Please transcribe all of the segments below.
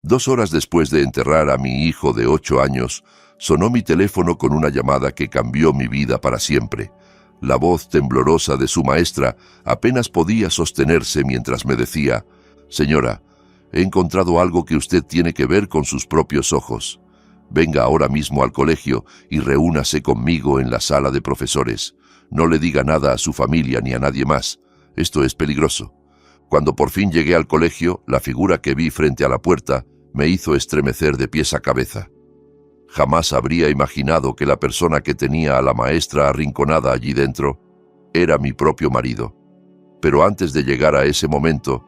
2 horas después de enterrar a mi hijo de 8 años, sonó mi teléfono con una llamada que cambió mi vida para siempre. La voz temblorosa de su maestra apenas podía sostenerse mientras me decía: «Señora, he encontrado algo que usted tiene que ver con sus propios ojos. Venga ahora mismo al colegio y reúnase conmigo en la sala de profesores. No le diga nada a su familia ni a nadie más. Esto es peligroso». Cuando por fin llegué al colegio, la figura que vi frente a la puerta me hizo estremecer de pies a cabeza. Jamás habría imaginado que la persona que tenía a la maestra arrinconada allí dentro era mi propio marido. Pero antes de llegar a ese momento,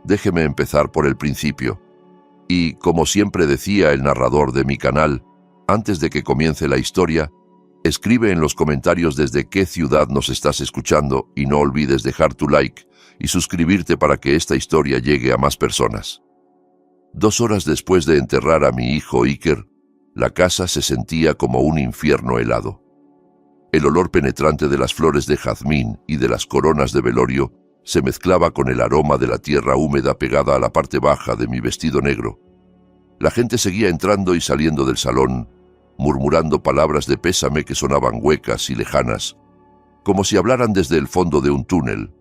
déjeme empezar por el principio. Y, como siempre decía el narrador de mi canal, antes de que comience la historia, escribe en los comentarios desde qué ciudad nos estás escuchando y no olvides dejar tu like y suscribirte para que esta historia llegue a más personas. 2 horas después de enterrar a mi hijo Iker, la casa se sentía como un infierno helado. El olor penetrante de las flores de jazmín y de las coronas de velorio se mezclaba con el aroma de la tierra húmeda pegada a la parte baja de mi vestido negro. La gente seguía entrando y saliendo del salón, murmurando palabras de pésame que sonaban huecas y lejanas, como si hablaran desde el fondo de un túnel.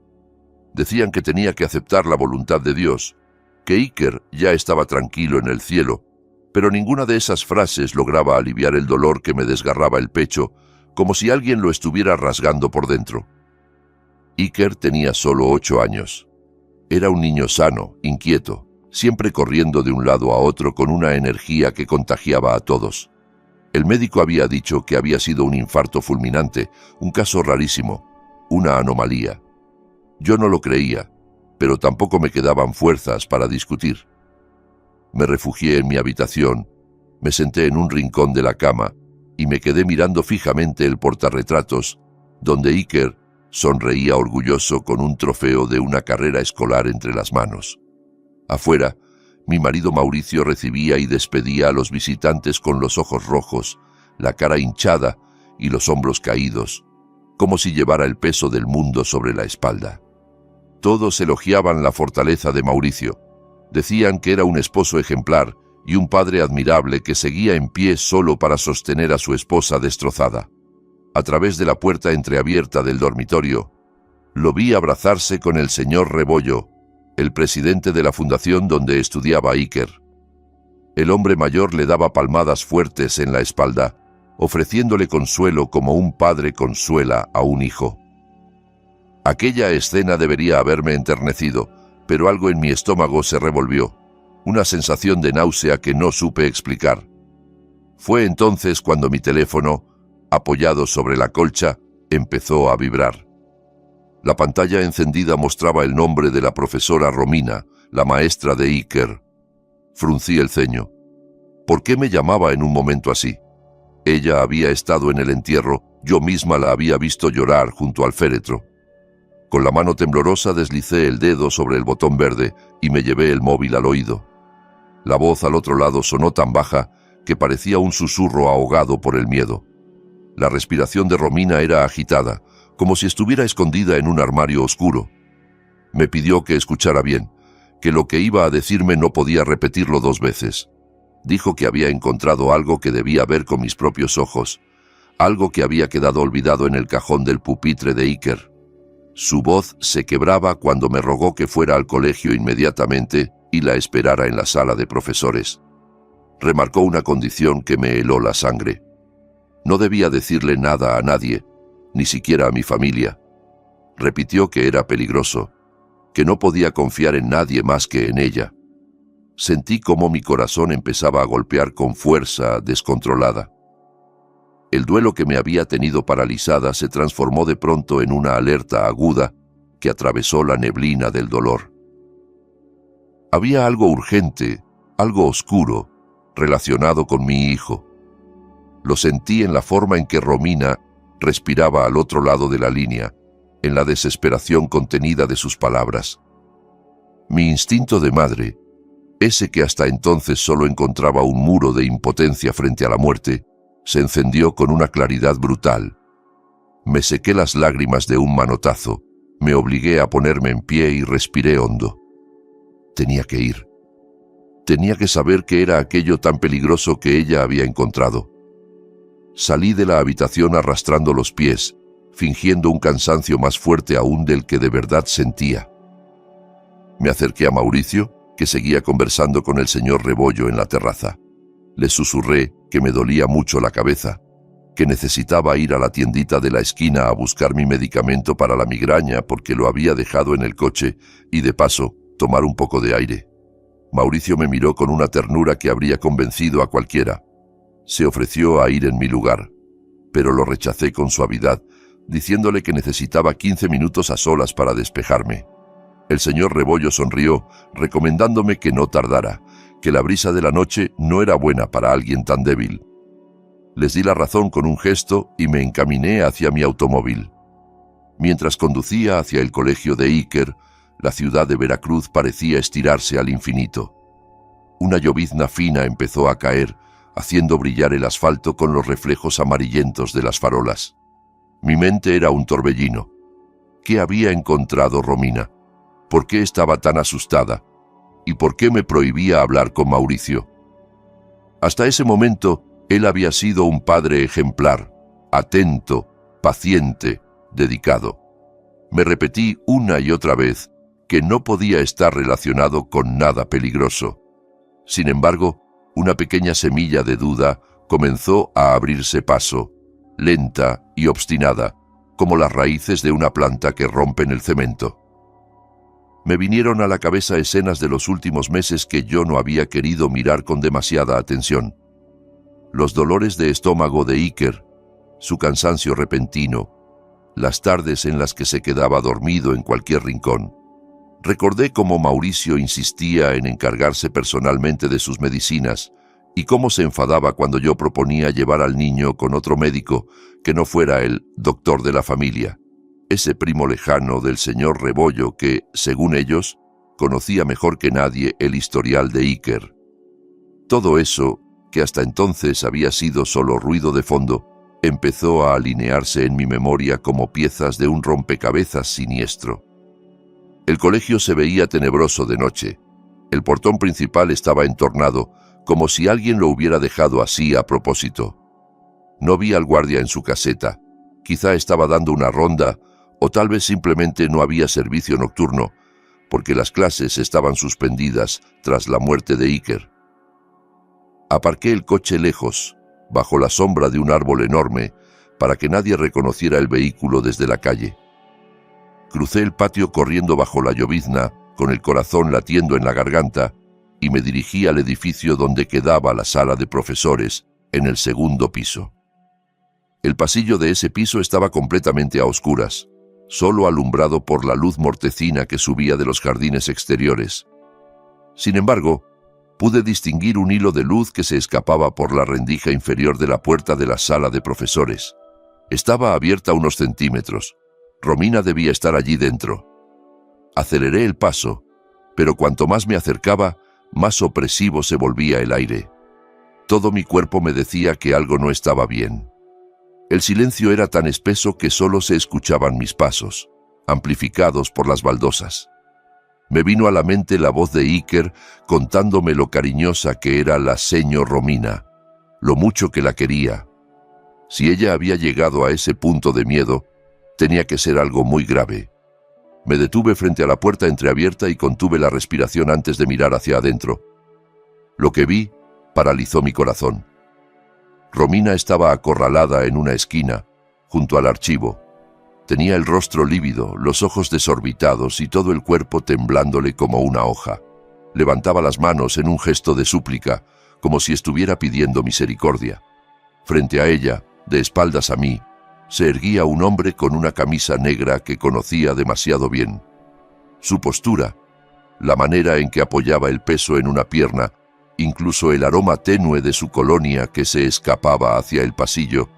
Decían que tenía que aceptar la voluntad de Dios, que Iker ya estaba tranquilo en el cielo, pero ninguna de esas frases lograba aliviar el dolor que me desgarraba el pecho, como si alguien lo estuviera rasgando por dentro. Iker tenía solo 8 años. Era un niño sano, inquieto, siempre corriendo de un lado a otro con una energía que contagiaba a todos. El médico había dicho que había sido un infarto fulminante, un caso rarísimo, una anomalía. Yo no lo creía, pero tampoco me quedaban fuerzas para discutir. Me refugié en mi habitación, me senté en un rincón de la cama y me quedé mirando fijamente el portarretratos, donde Iker sonreía orgulloso con un trofeo de una carrera escolar entre las manos. Afuera, mi marido Mauricio recibía y despedía a los visitantes con los ojos rojos, la cara hinchada y los hombros caídos, como si llevara el peso del mundo sobre la espalda. Todos elogiaban la fortaleza de Mauricio. Decían que era un esposo ejemplar y un padre admirable que seguía en pie solo para sostener a su esposa destrozada. A través de la puerta entreabierta del dormitorio, lo vi abrazarse con el señor Rebollo, el presidente de la fundación donde estudiaba Iker. El hombre mayor le daba palmadas fuertes en la espalda, ofreciéndole consuelo como un padre consuela a un hijo. Aquella escena debería haberme enternecido, pero algo en mi estómago se revolvió, una sensación de náusea que no supe explicar. Fue entonces cuando mi teléfono, apoyado sobre la colcha, empezó a vibrar. La pantalla encendida mostraba el nombre de la profesora Romina, la maestra de Iker. Fruncí el ceño. ¿Por qué me llamaba en un momento así? Ella había estado en el entierro, yo misma la había visto llorar junto al féretro. Con la mano temblorosa deslicé el dedo sobre el botón verde y me llevé el móvil al oído. La voz al otro lado sonó tan baja que parecía un susurro ahogado por el miedo. La respiración de Romina era agitada, como si estuviera escondida en un armario oscuro. Me pidió que escuchara bien, que lo que iba a decirme no podía repetirlo 2 veces. Dijo que había encontrado algo que debía ver con mis propios ojos, algo que había quedado olvidado en el cajón del pupitre de Iker. Su voz se quebraba cuando me rogó que fuera al colegio inmediatamente y la esperara en la sala de profesores. Remarcó una condición que me heló la sangre. No debía decirle nada a nadie, ni siquiera a mi familia. Repitió que era peligroso, que no podía confiar en nadie más que en ella. Sentí cómo mi corazón empezaba a golpear con fuerza descontrolada. El duelo que me había tenido paralizada se transformó de pronto en una alerta aguda que atravesó la neblina del dolor. Había algo urgente, algo oscuro, relacionado con mi hijo. Lo sentí en la forma en que Romina respiraba al otro lado de la línea, en la desesperación contenida de sus palabras. Mi instinto de madre, ese que hasta entonces solo encontraba un muro de impotencia frente a la muerte, se encendió con una claridad brutal. Me sequé las lágrimas de un manotazo, me obligué a ponerme en pie y respiré hondo. Tenía que ir. Tenía que saber qué era aquello tan peligroso que ella había encontrado. Salí de la habitación arrastrando los pies, fingiendo un cansancio más fuerte aún del que de verdad sentía. Me acerqué a Mauricio, que seguía conversando con el señor Rebollo en la terraza. Le susurré que me dolía mucho la cabeza, que necesitaba ir a la tiendita de la esquina a buscar mi medicamento para la migraña porque lo había dejado en el coche y, de paso, tomar un poco de aire. Mauricio me miró con una ternura que habría convencido a cualquiera. Se ofreció a ir en mi lugar, pero lo rechacé con suavidad, diciéndole que necesitaba 15 minutos a solas para despejarme. El señor Rebollo sonrió, recomendándome que no tardara, que la brisa de la noche no era buena para alguien tan débil. Les di la razón con un gesto y me encaminé hacia mi automóvil. Mientras conducía hacia el colegio de Iker, la ciudad de Veracruz parecía estirarse al infinito. Una llovizna fina empezó a caer, haciendo brillar el asfalto con los reflejos amarillentos de las farolas. Mi mente era un torbellino. ¿Qué había encontrado Romina? ¿Por qué estaba tan asustada? ¿Y por qué me prohibía hablar con Mauricio? Hasta ese momento, él había sido un padre ejemplar, atento, paciente, dedicado. Me repetí una y otra vez que no podía estar relacionado con nada peligroso. Sin embargo, una pequeña semilla de duda comenzó a abrirse paso, lenta y obstinada, como las raíces de una planta que rompen el cemento. Me vinieron a la cabeza escenas de los últimos meses que yo no había querido mirar con demasiada atención. Los dolores de estómago de Iker, su cansancio repentino, las tardes en las que se quedaba dormido en cualquier rincón. Recordé cómo Mauricio insistía en encargarse personalmente de sus medicinas y cómo se enfadaba cuando yo proponía llevar al niño con otro médico que no fuera el doctor de la familia, ese primo lejano del señor Rebollo que, según ellos, conocía mejor que nadie el historial de Iker. Todo eso, que hasta entonces había sido solo ruido de fondo, empezó a alinearse en mi memoria como piezas de un rompecabezas siniestro. El colegio se veía tenebroso de noche. El portón principal estaba entornado, como si alguien lo hubiera dejado así a propósito. No vi al guardia en su caseta. Quizá estaba dando una ronda, o tal vez simplemente no había servicio nocturno, porque las clases estaban suspendidas tras la muerte de Iker. Aparqué el coche lejos, bajo la sombra de un árbol enorme, para que nadie reconociera el vehículo desde la calle. Crucé el patio corriendo bajo la llovizna, con el corazón latiendo en la garganta, y me dirigí al edificio donde quedaba la sala de profesores, en el segundo piso. El pasillo de ese piso estaba completamente a oscuras, solo alumbrado por la luz mortecina que subía de los jardines exteriores. Sin embargo, pude distinguir un hilo de luz que se escapaba por la rendija inferior de la puerta de la sala de profesores. Estaba abierta unos centímetros. Romina debía estar allí dentro. Aceleré el paso, pero cuanto más me acercaba, más opresivo se volvía el aire. Todo mi cuerpo me decía que algo no estaba bien. El silencio era tan espeso que solo se escuchaban mis pasos, amplificados por las baldosas. Me vino a la mente la voz de Iker contándome lo cariñosa que era la señor Romina, lo mucho que la quería. Si ella había llegado a ese punto de miedo, tenía que ser algo muy grave. Me detuve frente a la puerta entreabierta y contuve la respiración antes de mirar hacia adentro. Lo que vi paralizó mi corazón. Romina estaba acorralada en una esquina, junto al archivo. Tenía el rostro lívido, los ojos desorbitados y todo el cuerpo temblándole como una hoja. Levantaba las manos en un gesto de súplica, como si estuviera pidiendo misericordia. Frente a ella, de espaldas a mí, se erguía un hombre con una camisa negra que conocía demasiado bien. Su postura, la manera en que apoyaba el peso en una pierna, incluso el aroma tenue de su colonia que se escapaba hacia el pasillo,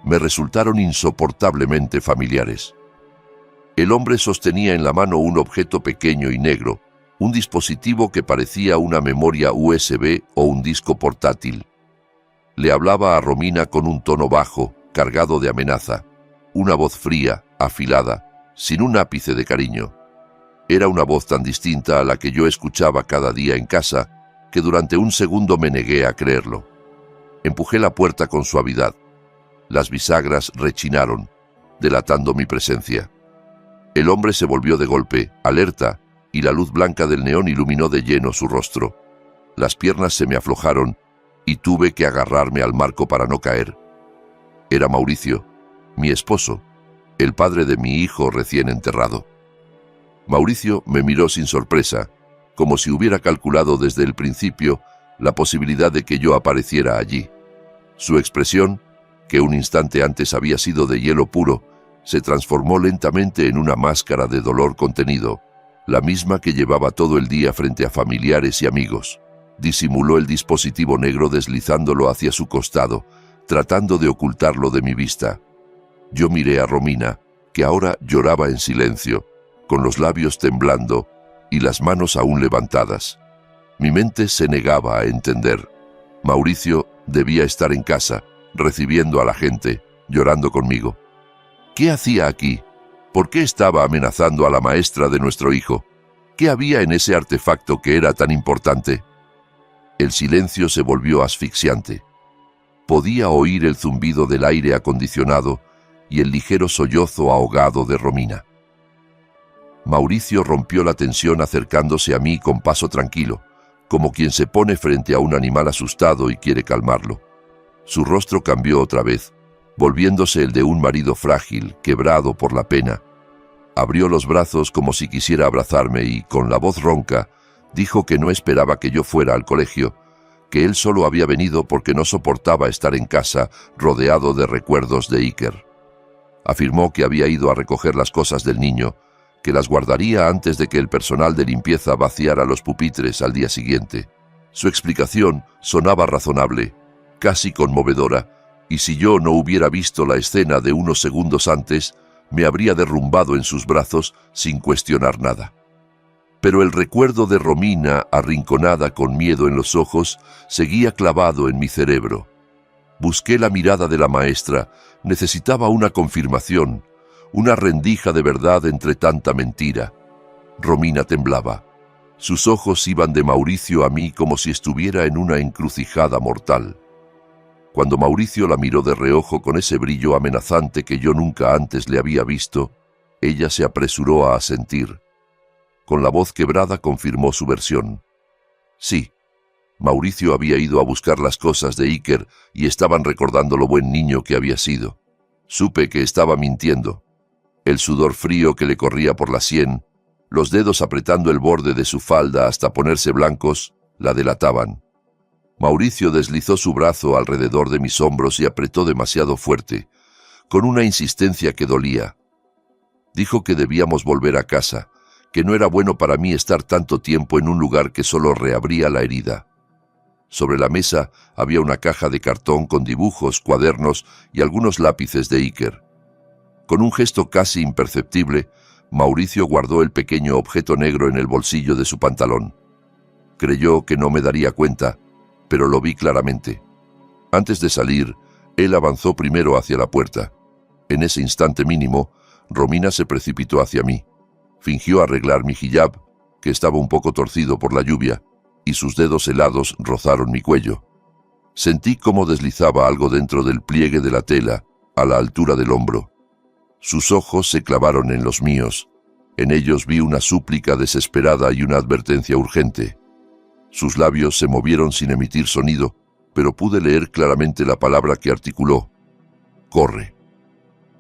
me resultaron insoportablemente familiares. El hombre sostenía en la mano un objeto pequeño y negro, un dispositivo que parecía una memoria USB o un disco portátil. Le hablaba a Romina con un tono bajo, cargado de amenaza, una voz fría, afilada, sin un ápice de cariño. Era una voz tan distinta a la que yo escuchaba cada día en casa, que durante un segundo me negué a creerlo. Empujé la puerta con suavidad. Las bisagras rechinaron, delatando mi presencia. El hombre se volvió de golpe, alerta, y la luz blanca del neón iluminó de lleno su rostro. Las piernas se me aflojaron y tuve que agarrarme al marco para no caer. Era Mauricio, mi esposo, el padre de mi hijo recién enterrado. Mauricio me miró sin sorpresa, como si hubiera calculado desde el principio la posibilidad de que yo apareciera allí. Su expresión, que un instante antes había sido de hielo puro, se transformó lentamente en una máscara de dolor contenido, la misma que llevaba todo el día frente a familiares y amigos. Disimuló el dispositivo negro deslizándolo hacia su costado, tratando de ocultarlo de mi vista. Yo miré a Romina, que ahora lloraba en silencio, con los labios temblando y las manos aún levantadas. Mi mente se negaba a entender. Mauricio debía estar en casa, recibiendo a la gente, llorando conmigo. ¿Qué hacía aquí? ¿Por qué estaba amenazando a la maestra de nuestro hijo? ¿Qué había en ese artefacto que era tan importante? El silencio se volvió asfixiante. Podía oír el zumbido del aire acondicionado y el ligero sollozo ahogado de Romina. Mauricio rompió la tensión acercándose a mí con paso tranquilo, como quien se pone frente a un animal asustado y quiere calmarlo. Su rostro cambió otra vez, volviéndose el de un marido frágil, quebrado por la pena. Abrió los brazos como si quisiera abrazarme y, con la voz ronca, dijo que no esperaba que yo fuera al colegio, que él solo había venido porque no soportaba estar en casa rodeado de recuerdos de Iker. Afirmó que había ido a recoger las cosas del niño, que las guardaría antes de que el personal de limpieza vaciara los pupitres al día siguiente. Su explicación sonaba razonable, casi conmovedora, y si yo no hubiera visto la escena de unos segundos antes, me habría derrumbado en sus brazos sin cuestionar nada. Pero el recuerdo de Romina, arrinconada con miedo en los ojos, seguía clavado en mi cerebro. Busqué la mirada de la maestra, necesitaba una confirmación, una rendija de verdad entre tanta mentira. Romina temblaba. Sus ojos iban de Mauricio a mí como si estuviera en una encrucijada mortal. Cuando Mauricio la miró de reojo con ese brillo amenazante que yo nunca antes le había visto, ella se apresuró a asentir. Con la voz quebrada confirmó su versión. Sí, Mauricio había ido a buscar las cosas de Iker y estaban recordando lo buen niño que había sido. Supe que estaba mintiendo. El sudor frío que le corría por la sien, los dedos apretando el borde de su falda hasta ponerse blancos, la delataban. Mauricio deslizó su brazo alrededor de mis hombros y apretó demasiado fuerte, con una insistencia que dolía. Dijo que debíamos volver a casa, que no era bueno para mí estar tanto tiempo en un lugar que solo reabría la herida. Sobre la mesa había una caja de cartón con dibujos, cuadernos y algunos lápices de Iker. Con un gesto casi imperceptible, Mauricio guardó el pequeño objeto negro en el bolsillo de su pantalón. Creyó que no me daría cuenta, pero lo vi claramente. Antes de salir, él avanzó primero hacia la puerta. En ese instante mínimo, Romina se precipitó hacia mí. Fingió arreglar mi hijab, que estaba un poco torcido por la lluvia, y sus dedos helados rozaron mi cuello. Sentí cómo deslizaba algo dentro del pliegue de la tela, a la altura del hombro. Sus ojos se clavaron en los míos. En ellos vi una súplica desesperada y una advertencia urgente. Sus labios se movieron sin emitir sonido, pero pude leer claramente la palabra que articuló. «Corre».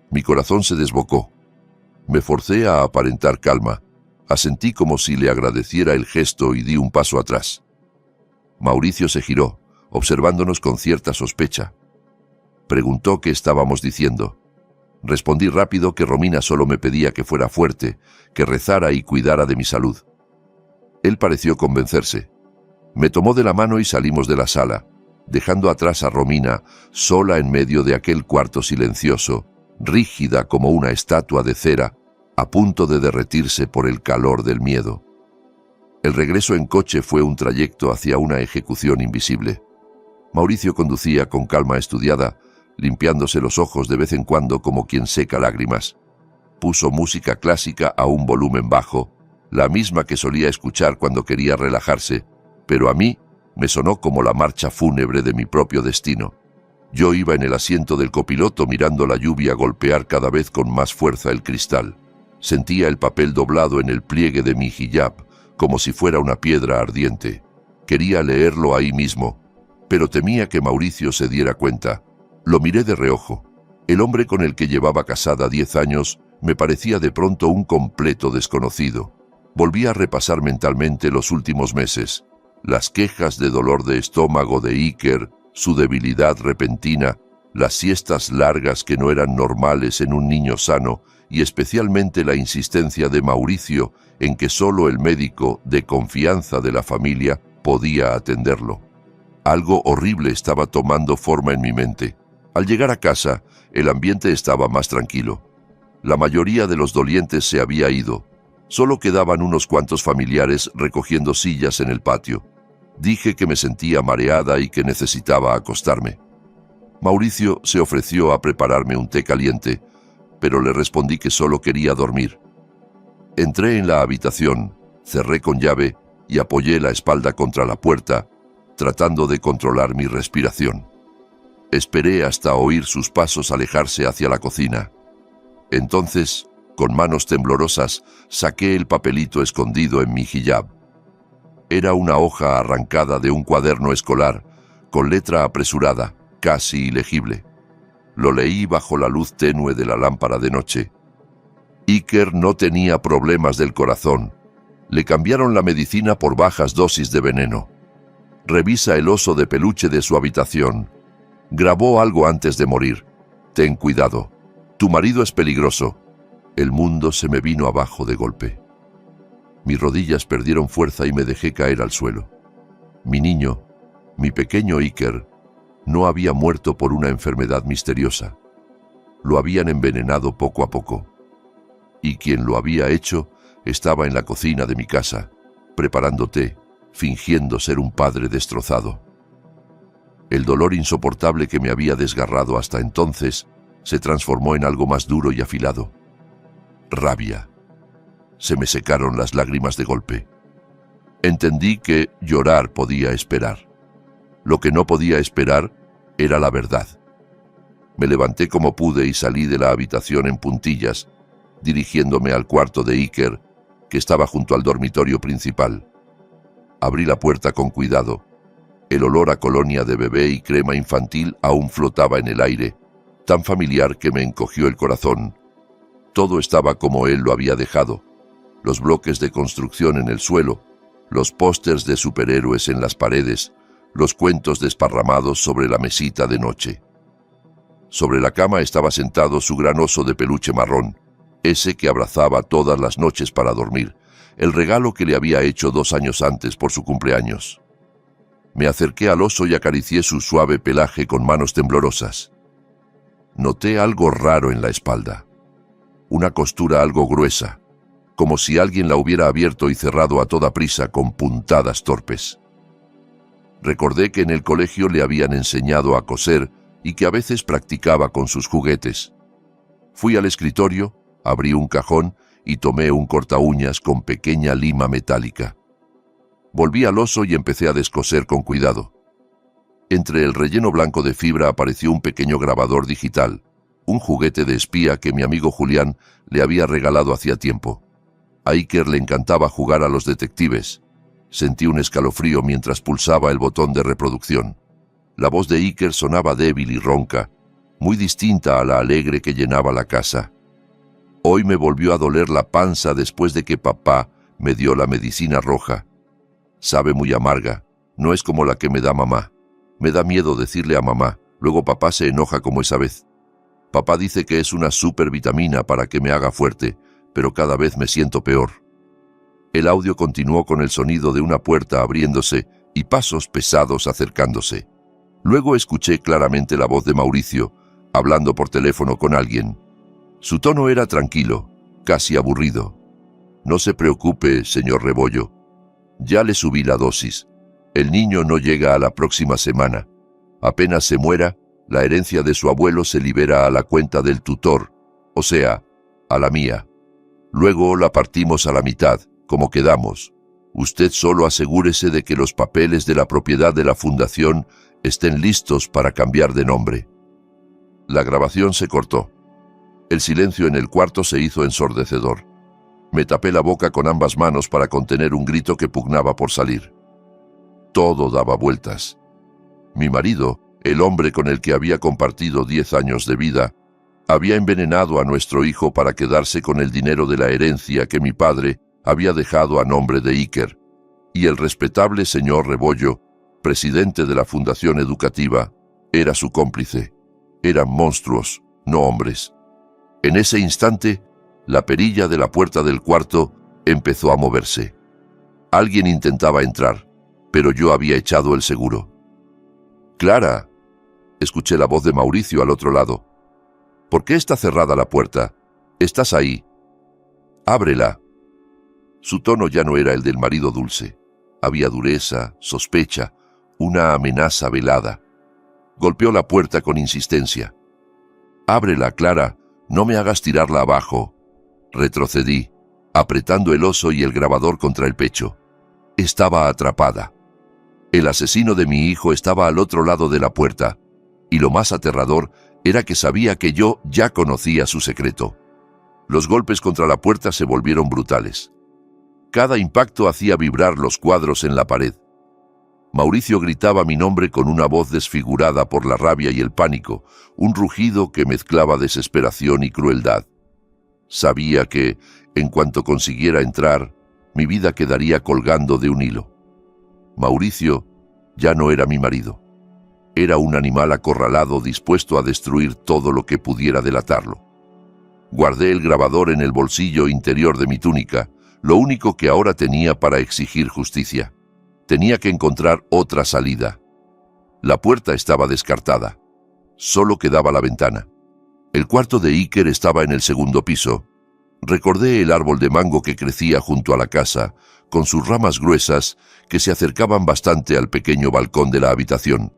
Mi corazón se desbocó. Me forcé a aparentar calma. Asentí como si le agradeciera el gesto y di un paso atrás. Mauricio se giró, observándonos con cierta sospecha. Preguntó qué estábamos diciendo. Respondí rápido que Romina solo me pedía que fuera fuerte, que rezara y cuidara de mi salud. Él pareció convencerse. Me tomó de la mano y salimos de la sala, dejando atrás a Romina, sola en medio de aquel cuarto silencioso, rígida como una estatua de cera, a punto de derretirse por el calor del miedo. El regreso en coche fue un trayecto hacia una ejecución invisible. Mauricio conducía con calma estudiada, limpiándose los ojos de vez en cuando como quien seca lágrimas. Puso música clásica a un volumen bajo, la misma que solía escuchar cuando quería relajarse, pero a mí Me sonó como la marcha fúnebre de mi propio destino. Yo iba en el asiento del copiloto mirando la lluvia golpear cada vez con más fuerza el cristal. Sentía el papel doblado en el pliegue de mi hijab, como si fuera una piedra ardiente. Quería leerlo ahí mismo, pero temía que Mauricio se diera cuenta. Lo miré de reojo. El hombre con el que llevaba casada 10 años me parecía de pronto un completo desconocido. Volví a repasar mentalmente los últimos meses. Las quejas de dolor de estómago de Iker, su debilidad repentina, las siestas largas que no eran normales en un niño sano y especialmente la insistencia de Mauricio en que solo el médico de confianza de la familia podía atenderlo. Algo horrible estaba tomando forma en mi mente. Al llegar a casa, el ambiente estaba más tranquilo. La mayoría de los dolientes se había ido. Solo quedaban unos cuantos familiares recogiendo sillas en el patio. Dije que me sentía mareada y que necesitaba acostarme. Mauricio se ofreció a prepararme un té caliente, pero le respondí que solo quería dormir. Entré en la habitación, cerré con llave y apoyé la espalda contra la puerta, tratando de controlar mi respiración. Esperé hasta oír sus pasos alejarse hacia la cocina. Entonces, con manos temblorosas, saqué el papelito escondido en mi hijab. Era una hoja arrancada de un cuaderno escolar, con letra apresurada, casi ilegible. Lo leí bajo la luz tenue de la lámpara de noche. Iker no tenía problemas del corazón. Le cambiaron la medicina por bajas dosis de veneno. Revisa el oso de peluche de su habitación. Grabó algo antes de morir. Ten cuidado. Tu marido es peligroso. El mundo se me vino abajo de golpe. Mis rodillas perdieron fuerza y me dejé caer al suelo. Mi niño, mi pequeño Iker, no había muerto por una enfermedad misteriosa. Lo habían envenenado poco a poco. Y quien lo había hecho estaba en la cocina de mi casa, preparando té, fingiendo ser un padre destrozado. El dolor insoportable que me había desgarrado hasta entonces se transformó en algo más duro y afilado. Rabia. Se me secaron las lágrimas de golpe. Entendí que llorar podía esperar. Lo que no podía esperar era la verdad. Me levanté como pude y salí de la habitación en puntillas, dirigiéndome al cuarto de Iker, que estaba junto al dormitorio principal. Abrí la puerta con cuidado. El olor a colonia de bebé y crema infantil aún flotaba en el aire, tan familiar que me encogió el corazón. Todo estaba como él lo había dejado. Los bloques de construcción en el suelo, los pósters de superhéroes en las paredes, los cuentos desparramados sobre la mesita de noche. Sobre la cama estaba sentado su gran oso de peluche marrón, ese que abrazaba todas las noches para dormir, el regalo que le había hecho 2 años antes por su cumpleaños. Me acerqué al oso y acaricié su suave pelaje con manos temblorosas. Noté algo raro en la espalda, una costura algo gruesa, como si alguien la hubiera abierto y cerrado a toda prisa con puntadas torpes. Recordé que en el colegio le habían enseñado a coser y que a veces practicaba con sus juguetes. Fui al escritorio, abrí un cajón y tomé un cortaúñas con pequeña lima metálica. Volví al oso y empecé a descoser con cuidado. Entre el relleno blanco de fibra apareció un pequeño grabador digital, un juguete de espía que mi amigo Julián le había regalado hacía tiempo. A Iker le encantaba jugar a los detectives. Sentí un escalofrío mientras pulsaba el botón de reproducción. La voz de Iker sonaba débil y ronca, muy distinta a la alegre que llenaba la casa. Hoy me volvió a doler la panza después de que papá me dio la medicina roja. Sabe muy amarga, no es como la que me da mamá. Me da miedo decirle a mamá, luego papá se enoja como esa vez. Papá dice que es una supervitamina para que me haga fuerte, pero cada vez me siento peor. El audio continuó con el sonido de una puerta abriéndose y pasos pesados acercándose. Luego escuché claramente la voz de Mauricio, hablando por teléfono con alguien. Su tono era tranquilo, casi aburrido. No se preocupe, señor Rebollo. Ya le subí la dosis. El niño no llega a la próxima semana. Apenas se muera, la herencia de su abuelo se libera a la cuenta del tutor, o sea, a la mía. Luego la partimos a la mitad, como quedamos. Usted solo asegúrese de que los papeles de la propiedad de la fundación estén listos para cambiar de nombre. La grabación se cortó. El silencio en el cuarto se hizo ensordecedor. Me tapé la boca con ambas manos para contener un grito que pugnaba por salir. Todo daba vueltas. Mi marido, el hombre con el que había compartido 10 años de vida, había envenenado a nuestro hijo para quedarse con el dinero de la herencia que mi padre había dejado a nombre de Iker, y el respetable señor Rebollo, presidente de la Fundación Educativa, era su cómplice. Eran monstruos, no hombres. En ese instante, la perilla de la puerta del cuarto empezó a moverse. Alguien intentaba entrar, pero yo había echado el seguro. «Clara», escuché la voz de Mauricio al otro lado. «¿Por qué está cerrada la puerta? Estás ahí. Ábrela». Su tono ya no era el del marido dulce. Había dureza, sospecha, una amenaza velada. Golpeó la puerta con insistencia. «Ábrela, Clara, no me hagas tirarla abajo». Retrocedí, apretando el oso y el grabador contra el pecho. Estaba atrapada. El asesino de mi hijo estaba al otro lado de la puerta, y lo más aterrador era que sabía que yo ya conocía su secreto. Los golpes contra la puerta se volvieron brutales. Cada impacto hacía vibrar los cuadros en la pared. Mauricio gritaba mi nombre con una voz desfigurada por la rabia y el pánico, un rugido que mezclaba desesperación y crueldad. Sabía que, en cuanto consiguiera entrar, mi vida quedaría colgando de un hilo. Mauricio ya no era mi marido. Era un animal acorralado dispuesto a destruir todo lo que pudiera delatarlo. Guardé el grabador en el bolsillo interior de mi túnica, lo único que ahora tenía para exigir justicia. Tenía que encontrar otra salida. La puerta estaba descartada. Solo quedaba la ventana. El cuarto de Iker estaba en el segundo piso. Recordé el árbol de mango que crecía junto a la casa, con sus ramas gruesas que se acercaban bastante al pequeño balcón de la habitación.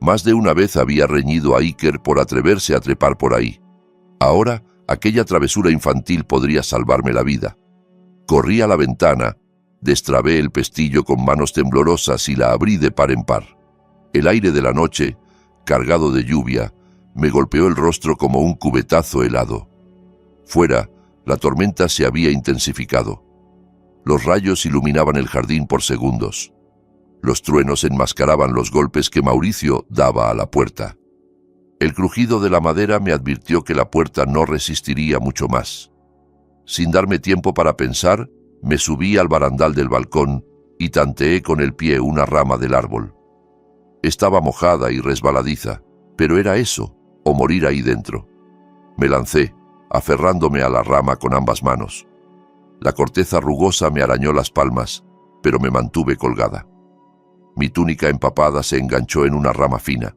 Más de una vez había reñido a Iker por atreverse a trepar por ahí. Ahora, aquella travesura infantil podría salvarme la vida. Corrí a la ventana, destrabé el pestillo con manos temblorosas y la abrí de par en par. El aire de la noche, cargado de lluvia, me golpeó el rostro como un cubetazo helado. Fuera, la tormenta se había intensificado. Los rayos iluminaban el jardín por segundos. Los truenos enmascaraban los golpes que Mauricio daba a la puerta. El crujido de la madera me advirtió que la puerta no resistiría mucho más. Sin darme tiempo para pensar, me subí al barandal del balcón y tanteé con el pie una rama del árbol. Estaba mojada y resbaladiza, pero era eso, o morir ahí dentro. Me lancé, aferrándome a la rama con ambas manos. La corteza rugosa me arañó las palmas, pero me mantuve colgada. Mi túnica empapada se enganchó en una rama fina.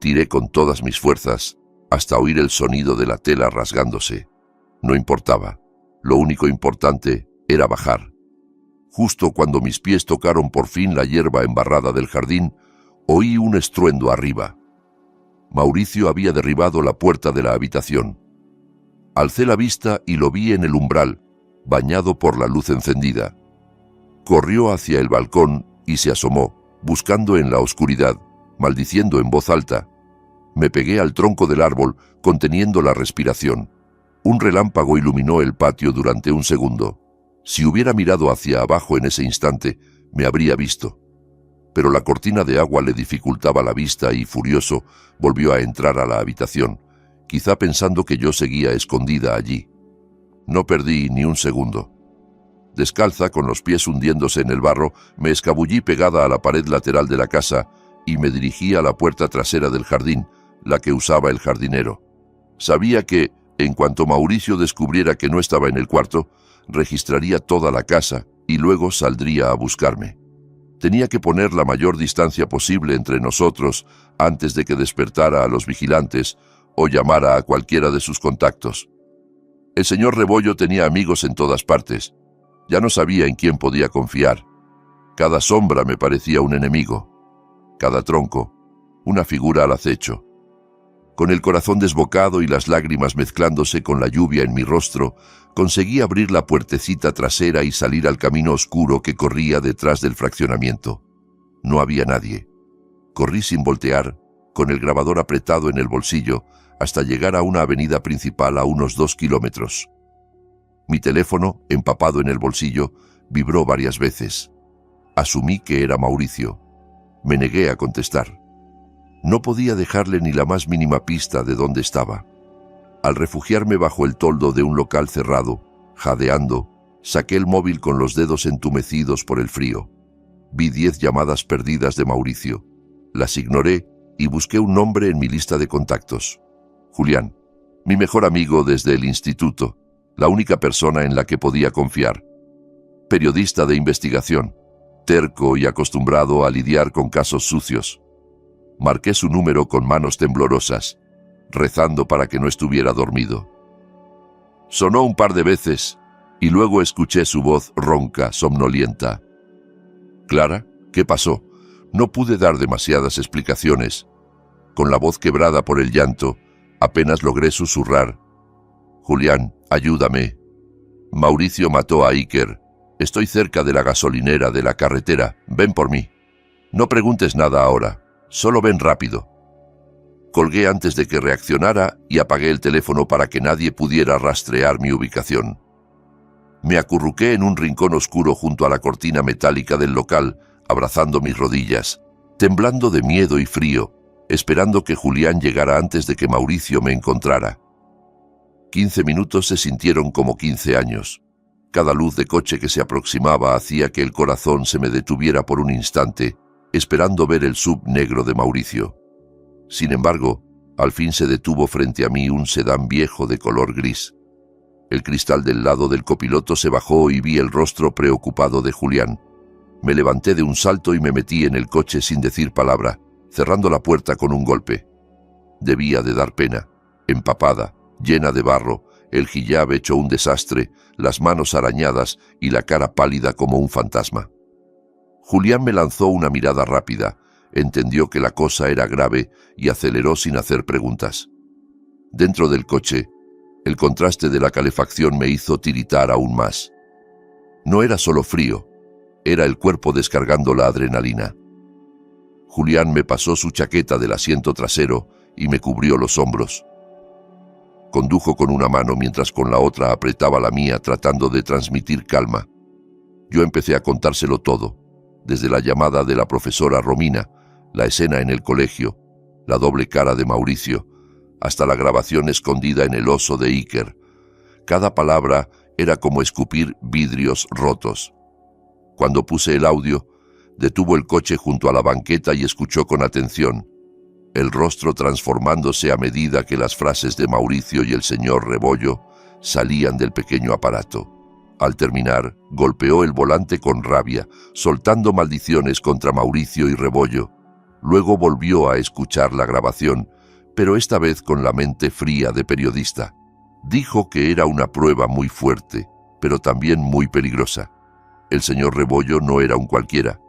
Tiré con todas mis fuerzas, hasta oír el sonido de la tela rasgándose. No importaba. Lo único importante era bajar. Justo cuando mis pies tocaron por fin la hierba embarrada del jardín, oí un estruendo arriba. Mauricio había derribado la puerta de la habitación. Alcé la vista y lo vi en el umbral, bañado por la luz encendida. Corrió hacia el balcón y se asomó, buscando en la oscuridad, maldiciendo en voz alta. Me pegué al tronco del árbol, conteniendo la respiración. Un relámpago iluminó el patio durante un segundo. Si hubiera mirado hacia abajo en ese instante, me habría visto. Pero la cortina de agua le dificultaba la vista y, furioso, volvió a entrar a la habitación, quizá pensando que yo seguía escondida allí. No perdí ni un segundo. Descalza, con los pies hundiéndose en el barro, me escabullí pegada a la pared lateral de la casa y me dirigí a la puerta trasera del jardín, la que usaba el jardinero. Sabía que, en cuanto Mauricio descubriera que no estaba en el cuarto, registraría toda la casa y luego saldría a buscarme. Tenía que poner la mayor distancia posible entre nosotros antes de que despertara a los vigilantes o llamara a cualquiera de sus contactos. El señor Rebollo tenía amigos en todas partes. Ya no sabía en quién podía confiar. Cada sombra me parecía un enemigo. Cada tronco, una figura al acecho. Con el corazón desbocado y las lágrimas mezclándose con la lluvia en mi rostro, conseguí abrir la puertecita trasera y salir al camino oscuro que corría detrás del fraccionamiento. No había nadie. Corrí sin voltear, con el grabador apretado en el bolsillo, hasta llegar a una avenida principal a unos 2 kilómetros. Mi teléfono, empapado en el bolsillo, vibró varias veces. Asumí que era Mauricio. Me negué a contestar. No podía dejarle ni la más mínima pista de dónde estaba. Al refugiarme bajo el toldo de un local cerrado, jadeando, saqué el móvil con los dedos entumecidos por el frío. Vi 10 llamadas perdidas de Mauricio. Las ignoré y busqué un nombre en mi lista de contactos. Julián, mi mejor amigo desde el instituto, la única persona en la que podía confiar. Periodista de investigación, terco y acostumbrado a lidiar con casos sucios. Marqué su número con manos temblorosas, rezando para que no estuviera dormido. Sonó un par de veces y luego escuché su voz ronca, somnolienta. «Clara, ¿qué pasó?» No pude dar demasiadas explicaciones. Con la voz quebrada por el llanto, apenas logré susurrar. «Julián, ayúdame. Mauricio mató a Iker. Estoy cerca de la gasolinera de la carretera. Ven por mí. No preguntes nada ahora. Solo ven rápido». Colgué antes de que reaccionara y apagué el teléfono para que nadie pudiera rastrear mi ubicación. Me acurruqué en un rincón oscuro junto a la cortina metálica del local, abrazando mis rodillas, temblando de miedo y frío, esperando que Julián llegara antes de que Mauricio me encontrara. 15 minutos se sintieron como 15 años. Cada luz de coche que se aproximaba hacía que el corazón se me detuviera por un instante, esperando ver el SUV negro de Mauricio. Sin embargo, al fin se detuvo frente a mí un sedán viejo de color gris. El cristal del lado del copiloto se bajó y vi el rostro preocupado de Julián. Me levanté de un salto y me metí en el coche sin decir palabra, cerrando la puerta con un golpe. Debía de dar pena. Empapada, llena de barro, el hijab hecho un desastre, las manos arañadas y la cara pálida como un fantasma. Julián me lanzó una mirada rápida, entendió que la cosa era grave y aceleró sin hacer preguntas. Dentro del coche, el contraste de la calefacción me hizo tiritar aún más. No era solo frío, era el cuerpo descargando la adrenalina. Julián me pasó su chaqueta del asiento trasero y me cubrió los hombros. Condujo con una mano mientras con la otra apretaba la mía tratando de transmitir calma. Yo empecé a contárselo todo, desde la llamada de la profesora Romina, la escena en el colegio, la doble cara de Mauricio, hasta la grabación escondida en el oso de Iker. Cada palabra era como escupir vidrios rotos. Cuando puse el audio, detuvo el coche junto a la banqueta y escuchó con atención, el rostro transformándose a medida que las frases de Mauricio y el señor Rebollo salían del pequeño aparato. Al terminar, golpeó el volante con rabia, soltando maldiciones contra Mauricio y Rebollo. Luego volvió a escuchar la grabación, pero esta vez con la mente fría de periodista. Dijo que era una prueba muy fuerte, pero también muy peligrosa. El señor Rebollo no era un cualquiera.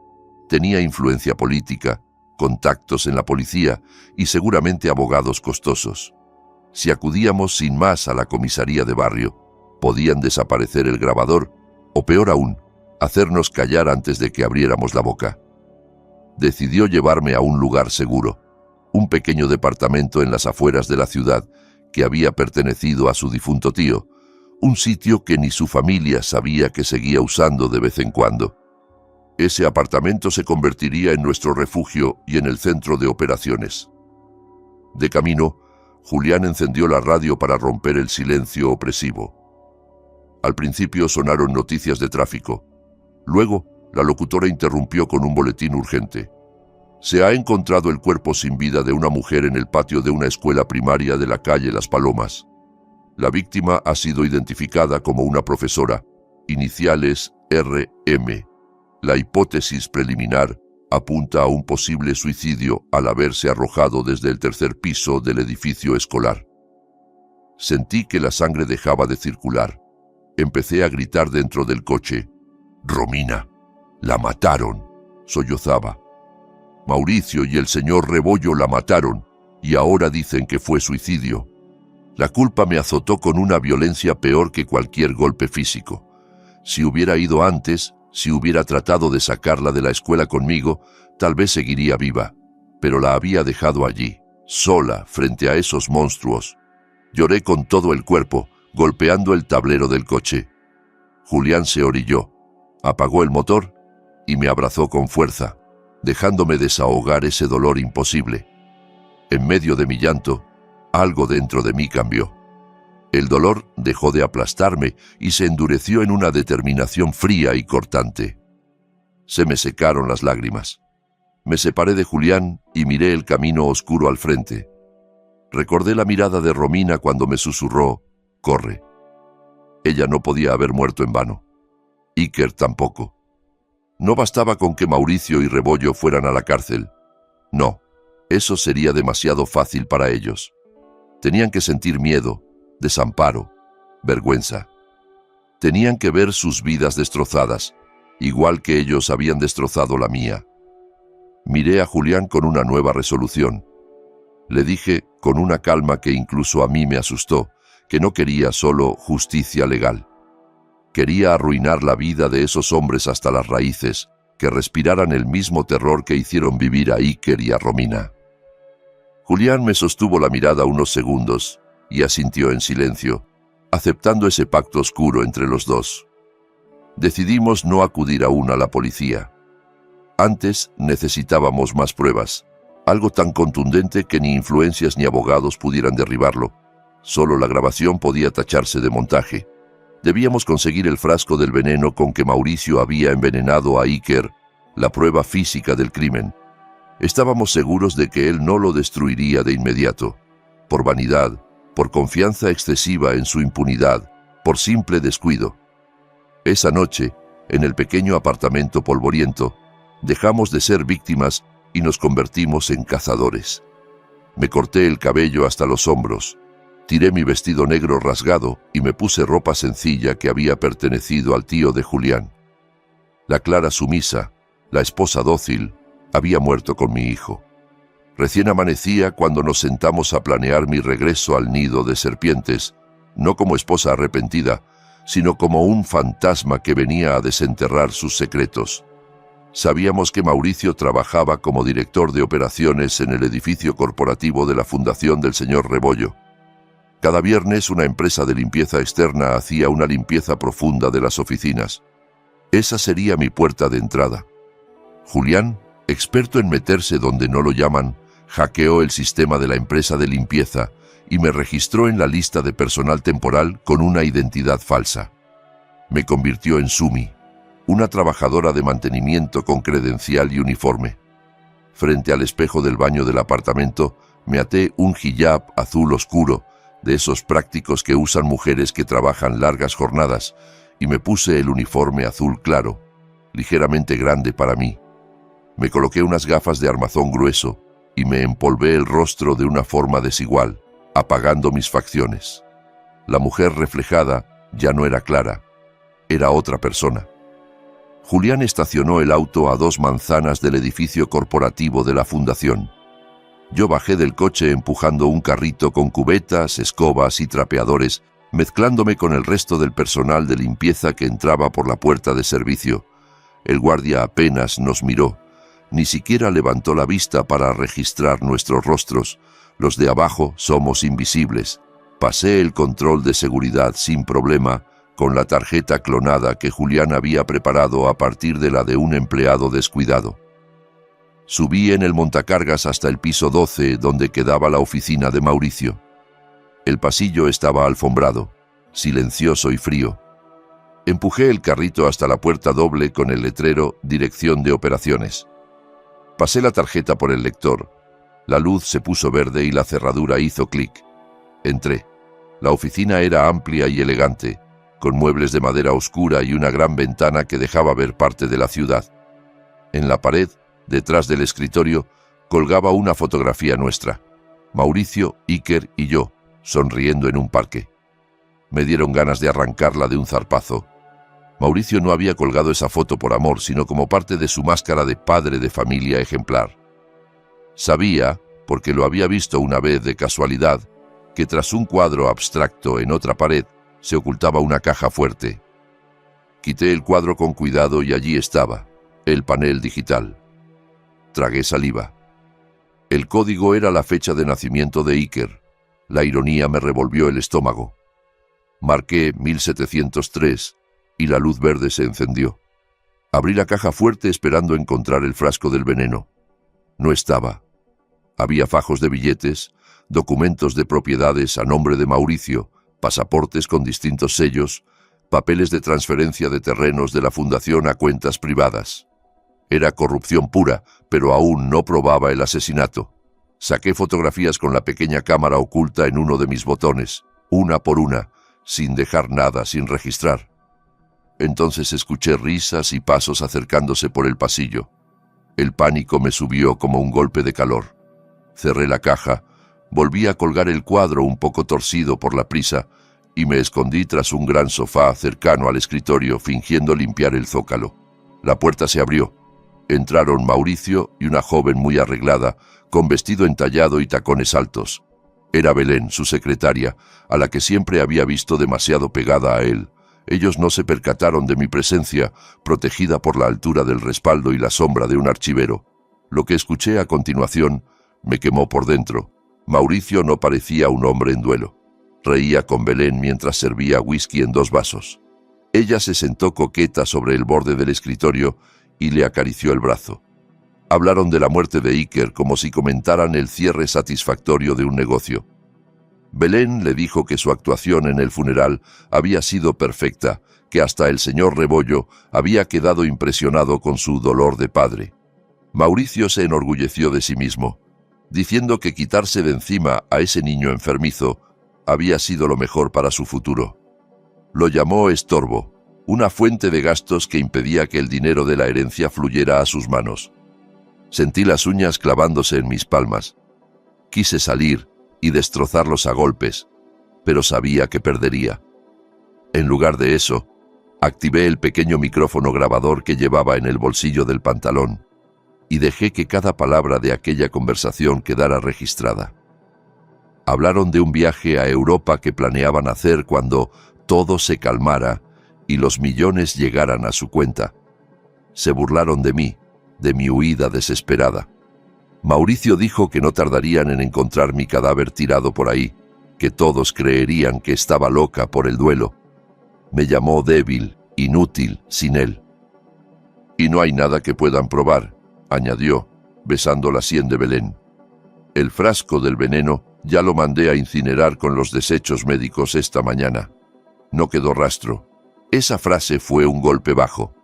Tenía influencia política, contactos en la policía y seguramente abogados costosos. Si acudíamos sin más a la comisaría de barrio, podían desaparecer el grabador o, peor aún, hacernos callar antes de que abriéramos la boca. Decidió llevarme a un lugar seguro, un pequeño departamento en las afueras de la ciudad que había pertenecido a su difunto tío, un sitio que ni su familia sabía que seguía usando de vez en cuando. Ese apartamento se convertiría en nuestro refugio y en el centro de operaciones. De camino, Julián encendió la radio para romper el silencio opresivo. Al principio sonaron noticias de tráfico. Luego, la locutora interrumpió con un boletín urgente. Se ha encontrado el cuerpo sin vida de una mujer en el patio de una escuela primaria de la calle Las Palomas. La víctima ha sido identificada como una profesora, iniciales RM. La hipótesis preliminar apunta a un posible suicidio al haberse arrojado desde el 3er piso del edificio escolar. Sentí que la sangre dejaba de circular. Empecé a gritar dentro del coche. «Romina, la mataron», sollozaba. «Mauricio y el señor Rebollo la mataron. y ahora dicen que fue suicidio. La culpa me azotó con una violencia peor que cualquier golpe físico. Si hubiera ido antes, si hubiera tratado de sacarla de la escuela conmigo, tal vez seguiría viva, pero la había dejado allí, sola, frente a esos monstruos. Lloré con todo el cuerpo, golpeando el tablero del coche. Julián se orilló, apagó el motor y me abrazó con fuerza, dejándome desahogar ese dolor imposible. En medio de mi llanto, algo dentro de mí cambió. El dolor dejó de aplastarme y se endureció en una determinación fría y cortante. Se me secaron las lágrimas. Me separé de Julián y miré el camino oscuro al frente. Recordé la mirada de Romina cuando me susurró, «Corre». Ella no podía haber muerto en vano. Iker tampoco. No bastaba con que Mauricio y Rebollo fueran a la cárcel. No, eso sería demasiado fácil para ellos. Tenían que sentir miedo, desamparo, vergüenza. Tenían que ver sus vidas destrozadas, igual que ellos habían destrozado la mía. Miré a Julián con una nueva resolución. Le dije, con una calma que incluso a mí me asustó, que no quería solo justicia legal. Quería arruinar la vida de esos hombres hasta las raíces, que respiraran el mismo terror que hicieron vivir a Iker y a Romina. Julián me sostuvo la mirada unos segundos y asintió en silencio, aceptando ese pacto oscuro entre los dos. Decidimos no acudir aún a la policía. Antes necesitábamos más pruebas, algo tan contundente que ni influencias ni abogados pudieran derribarlo. Solo la grabación podía tacharse de montaje. Debíamos conseguir el frasco del veneno con que Mauricio había envenenado a Iker, la prueba física del crimen. Estábamos seguros de que él no lo destruiría de inmediato, por vanidad, por confianza excesiva en su impunidad, por simple descuido. Esa noche, en el pequeño apartamento polvoriento, dejamos de ser víctimas y nos convertimos en cazadores. Me corté el cabello hasta los hombros, tiré mi vestido negro rasgado y me puse ropa sencilla que había pertenecido al tío de Julián. La Clara sumisa, la esposa dócil, había muerto con mi hijo. Recién amanecía cuando nos sentamos a planear mi regreso al nido de serpientes, no como esposa arrepentida, sino como un fantasma que venía a desenterrar sus secretos. Sabíamos que Mauricio trabajaba como director de operaciones en el edificio corporativo de la Fundación del señor Rebollo. Cada viernes una empresa de limpieza externa hacía una limpieza profunda de las oficinas. Esa sería mi puerta de entrada. Julián, experto en meterse donde no lo llaman, hackeó el sistema de la empresa de limpieza y me registró en la lista de personal temporal con una identidad falsa. Me convirtió en Sumi, una trabajadora de mantenimiento con credencial y uniforme. Frente al espejo del baño del apartamento, me até un hijab azul oscuro, de esos prácticos que usan mujeres que trabajan largas jornadas, y me puse el uniforme azul claro, ligeramente grande para mí. Me coloqué unas gafas de armazón grueso y me empolvé el rostro de una forma desigual, apagando mis facciones. La mujer reflejada ya no era Clara, era otra persona. Julián estacionó el auto a 2 manzanas del edificio corporativo de la fundación. Yo bajé del coche empujando un carrito con cubetas, escobas y trapeadores, mezclándome con el resto del personal de limpieza que entraba por la puerta de servicio. El guardia apenas nos miró. Ni siquiera levantó la vista para registrar nuestros rostros. Los de abajo somos invisibles. Pasé el control de seguridad sin problema, con la tarjeta clonada que Julián había preparado a partir de la de un empleado descuidado. Subí en el montacargas hasta el piso 12, donde quedaba la oficina de Mauricio. El pasillo estaba alfombrado, silencioso y frío. Empujé el carrito hasta la puerta doble con el letrero Dirección de Operaciones. Pasé la tarjeta por el lector. La luz se puso verde y la cerradura hizo clic. Entré. La oficina era amplia y elegante, con muebles de madera oscura y una gran ventana que dejaba ver parte de la ciudad. En la pared, detrás del escritorio, colgaba una fotografía nuestra. Mauricio, Iker y yo, sonriendo en un parque. Me dieron ganas de arrancarla de un zarpazo. Mauricio no había colgado esa foto por amor, sino como parte de su máscara de padre de familia ejemplar. Sabía, porque lo había visto una vez de casualidad, que tras un cuadro abstracto en otra pared se ocultaba una caja fuerte. Quité el cuadro con cuidado y allí estaba, el panel digital. Tragué saliva. El código era la fecha de nacimiento de Iker. La ironía me revolvió el estómago. Marqué 1703 y la luz verde se encendió. Abrí la caja fuerte esperando encontrar el frasco del veneno. No estaba. Había fajos de billetes, documentos de propiedades a nombre de Mauricio, pasaportes con distintos sellos, papeles de transferencia de terrenos de la fundación a cuentas privadas. Era corrupción pura, pero aún no probaba el asesinato. Saqué fotografías con la pequeña cámara oculta en uno de mis botones, una por una, sin dejar nada sin registrar. Entonces escuché risas y pasos acercándose por el pasillo. El pánico me subió como un golpe de calor. Cerré la caja, volví a colgar el cuadro un poco torcido por la prisa y me escondí tras un gran sofá cercano al escritorio fingiendo limpiar el zócalo. La puerta se abrió. Entraron Mauricio y una joven muy arreglada, con vestido entallado y tacones altos. Era Belén, su secretaria, a la que siempre había visto demasiado pegada a él. Ellos no se percataron de mi presencia, protegida por la altura del respaldo y la sombra de un archivero. Lo que escuché a continuación me quemó por dentro. Mauricio no parecía un hombre en duelo. Reía con Belén mientras servía whisky en 2 vasos. Ella se sentó coqueta sobre el borde del escritorio y le acarició el brazo. Hablaron de la muerte de Iker como si comentaran el cierre satisfactorio de un negocio. Belén le dijo que su actuación en el funeral había sido perfecta, que hasta el señor Rebollo había quedado impresionado con su dolor de padre. Mauricio se enorgulleció de sí mismo, diciendo que quitarse de encima a ese niño enfermizo había sido lo mejor para su futuro. Lo llamó estorbo, una fuente de gastos que impedía que el dinero de la herencia fluyera a sus manos. Sentí las uñas clavándose en mis palmas. Quise salir y destrozarlos a golpes, pero sabía que perdería. En lugar de eso, activé el pequeño micrófono grabador que llevaba en el bolsillo del pantalón y dejé que cada palabra de aquella conversación quedara registrada. Hablaron de un viaje a Europa que planeaban hacer cuando todo se calmara y los millones llegaran a su cuenta. Se burlaron de mí, de mi huida desesperada. Mauricio dijo que no tardarían en encontrar mi cadáver tirado por ahí, que todos creerían que estaba loca por el duelo. Me llamó débil, inútil, sin él. Y no hay nada que puedan probar, añadió, besando la sien de Belén. El frasco del veneno ya lo mandé a incinerar con los desechos médicos esta mañana. No quedó rastro. Esa frase fue un golpe bajo.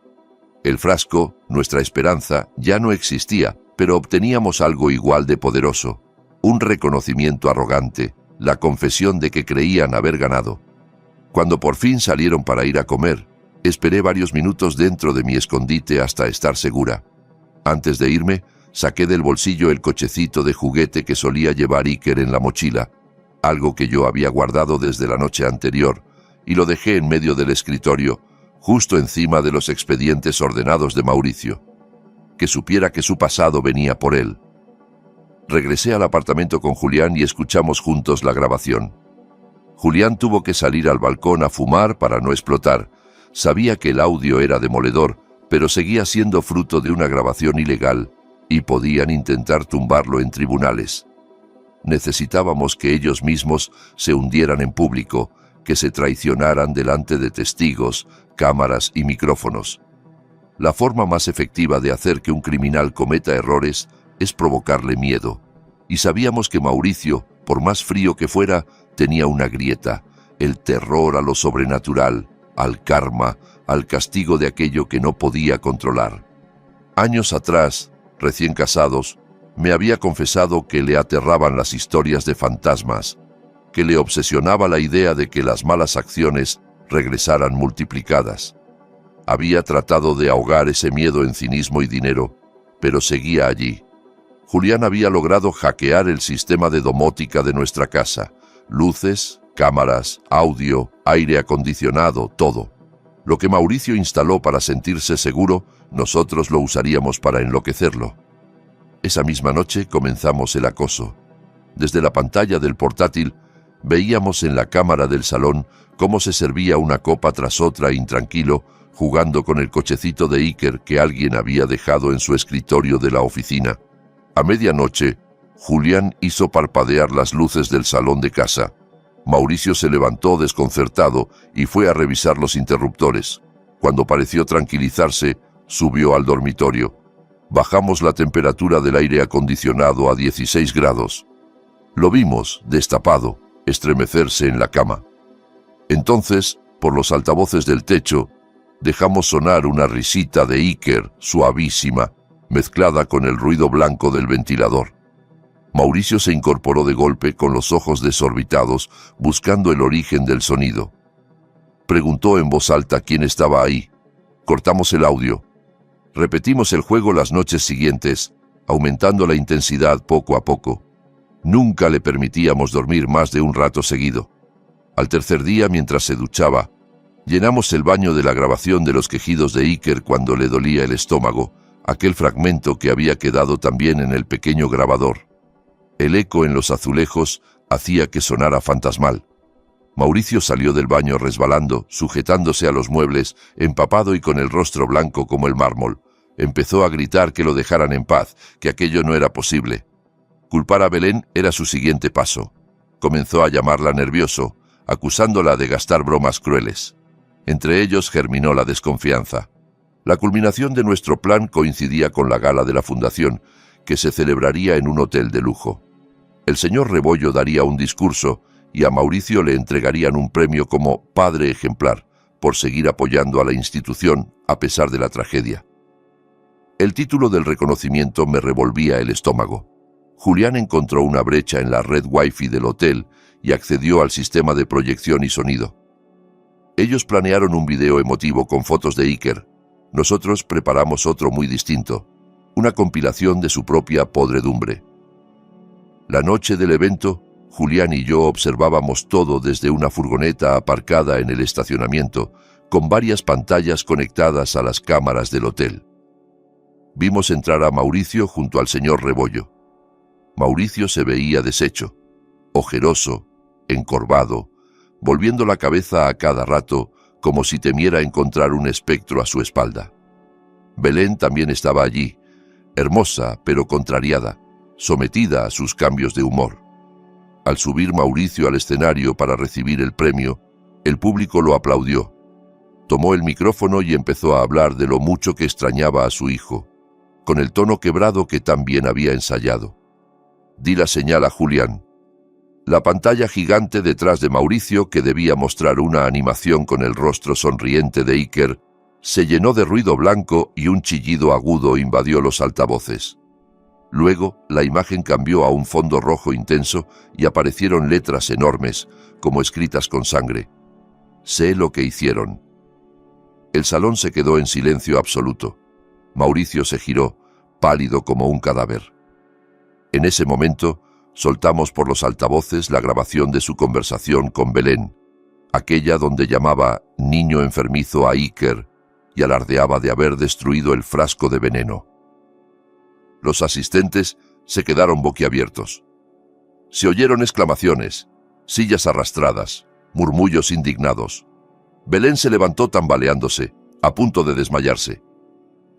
El frasco, nuestra esperanza, ya no existía, pero obteníamos algo igual de poderoso. Un reconocimiento arrogante, la confesión de que creían haber ganado. Cuando por fin salieron para ir a comer, esperé varios minutos dentro de mi escondite hasta estar segura. Antes de irme, saqué del bolsillo el cochecito de juguete que solía llevar Iker en la mochila, algo que yo había guardado desde la noche anterior, y lo dejé en medio del escritorio, justo encima de los expedientes ordenados de Mauricio. Que supiera que su pasado venía por él. Regresé al apartamento con Julián y escuchamos juntos la grabación. Julián tuvo que salir al balcón a fumar para no explotar. Sabía que el audio era demoledor, pero seguía siendo fruto de una grabación ilegal y podían intentar tumbarlo en tribunales. Necesitábamos que ellos mismos se hundieran en público, que se traicionaran delante de testigos, cámaras y micrófonos. La forma más efectiva de hacer que un criminal cometa errores es provocarle miedo. Y sabíamos que Mauricio, por más frío que fuera, tenía una grieta, el terror a lo sobrenatural, al karma, al castigo de aquello que no podía controlar. Años atrás, recién casados, me había confesado que le aterraban las historias de fantasmas, que le obsesionaba la idea de que las malas acciones regresaran multiplicadas. Había tratado de ahogar ese miedo en cinismo y dinero, pero seguía allí. Julián había logrado hackear el sistema de domótica de nuestra casa. Luces, cámaras, audio, aire acondicionado, todo. Lo que Mauricio instaló para sentirse seguro, nosotros lo usaríamos para enloquecerlo. Esa misma noche comenzamos el acoso. Desde la pantalla del portátil veíamos en la cámara del salón cómo se servía una copa tras otra intranquilo, jugando con el cochecito de Iker que alguien había dejado en su escritorio de la oficina. A medianoche, Julián hizo parpadear las luces del salón de casa. Mauricio se levantó desconcertado y fue a revisar los interruptores. Cuando pareció tranquilizarse, subió al dormitorio. Bajamos la temperatura del aire acondicionado a 16 grados. Lo vimos, destapado, estremecerse en la cama. Entonces, por los altavoces del techo, dejamos sonar una risita de Iker, suavísima, mezclada con el ruido blanco del ventilador. Mauricio se incorporó de golpe con los ojos desorbitados, buscando el origen del sonido. Preguntó en voz alta quién estaba ahí. Cortamos el audio. Repetimos el juego las noches siguientes, aumentando la intensidad poco a poco. Nunca le permitíamos dormir más de un rato seguido. Al tercer día, mientras se duchaba, llenamos el baño de la grabación de los quejidos de Iker cuando le dolía el estómago, aquel fragmento que había quedado también en el pequeño grabador. El eco en los azulejos hacía que sonara fantasmal. Mauricio salió del baño resbalando, sujetándose a los muebles, empapado y con el rostro blanco como el mármol. Empezó a gritar que lo dejaran en paz, que aquello no era posible. Culpar a Belén era su siguiente paso. Comenzó a llamarla nervioso, acusándola de gastar bromas crueles. Entre ellos germinó la desconfianza. La culminación de nuestro plan coincidía con la gala de la fundación, que se celebraría en un hotel de lujo. El señor Rebollo daría un discurso y a Mauricio le entregarían un premio como padre ejemplar por seguir apoyando a la institución a pesar de la tragedia. El título del reconocimiento me revolvía el estómago. Julián encontró una brecha en la red Wi-Fi del hotel y accedió al sistema de proyección y sonido. Ellos planearon un video emotivo con fotos de Iker. Nosotros preparamos otro muy distinto, una compilación de su propia podredumbre. La noche del evento, Julián y yo observábamos todo desde una furgoneta aparcada en el estacionamiento, con varias pantallas conectadas a las cámaras del hotel. Vimos entrar a Mauricio junto al señor Rebollo. Mauricio se veía deshecho, ojeroso, encorvado, volviendo la cabeza a cada rato como si temiera encontrar un espectro a su espalda. Belén también estaba allí, hermosa pero contrariada, sometida a sus cambios de humor. Al subir Mauricio al escenario para recibir el premio, el público lo aplaudió. Tomó el micrófono y empezó a hablar de lo mucho que extrañaba a su hijo, con el tono quebrado que tan bien había ensayado. Di la señal a Julián. La pantalla gigante detrás de Mauricio, que debía mostrar una animación con el rostro sonriente de Iker, se llenó de ruido blanco y un chillido agudo invadió los altavoces. Luego, la imagen cambió a un fondo rojo intenso y aparecieron letras enormes, como escritas con sangre. Sé lo que hicieron. El salón se quedó en silencio absoluto. Mauricio se giró, pálido como un cadáver. En ese momento, soltamos por los altavoces la grabación de su conversación con Belén, aquella donde llamaba niño enfermizo a Iker y alardeaba de haber destruido el frasco de veneno. Los asistentes se quedaron boquiabiertos. Se oyeron exclamaciones, sillas arrastradas, murmullos indignados. Belén se levantó tambaleándose, a punto de desmayarse.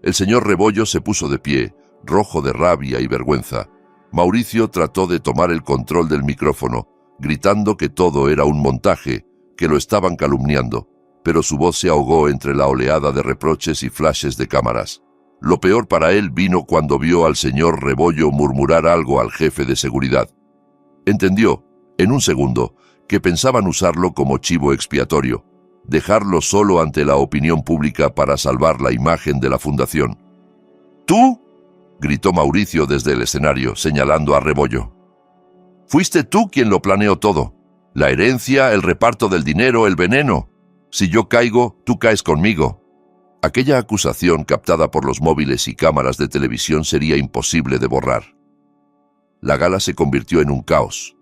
El señor Rebollo se puso de pie, rojo de rabia y vergüenza. Mauricio trató de tomar el control del micrófono, gritando que todo era un montaje, que lo estaban calumniando, pero su voz se ahogó entre la oleada de reproches y flashes de cámaras. Lo peor para él vino cuando vio al señor Rebollo murmurar algo al jefe de seguridad. Entendió, en un segundo, que pensaban usarlo como chivo expiatorio, dejarlo solo ante la opinión pública para salvar la imagen de la fundación. ¿Tú?, gritó Mauricio desde el escenario, señalando a Rebollo. Fuiste tú quien lo planeó todo. La herencia, el reparto del dinero, el veneno. Si yo caigo, tú caes conmigo. Aquella acusación captada por los móviles y cámaras de televisión sería imposible de borrar. La gala se convirtió en un caos.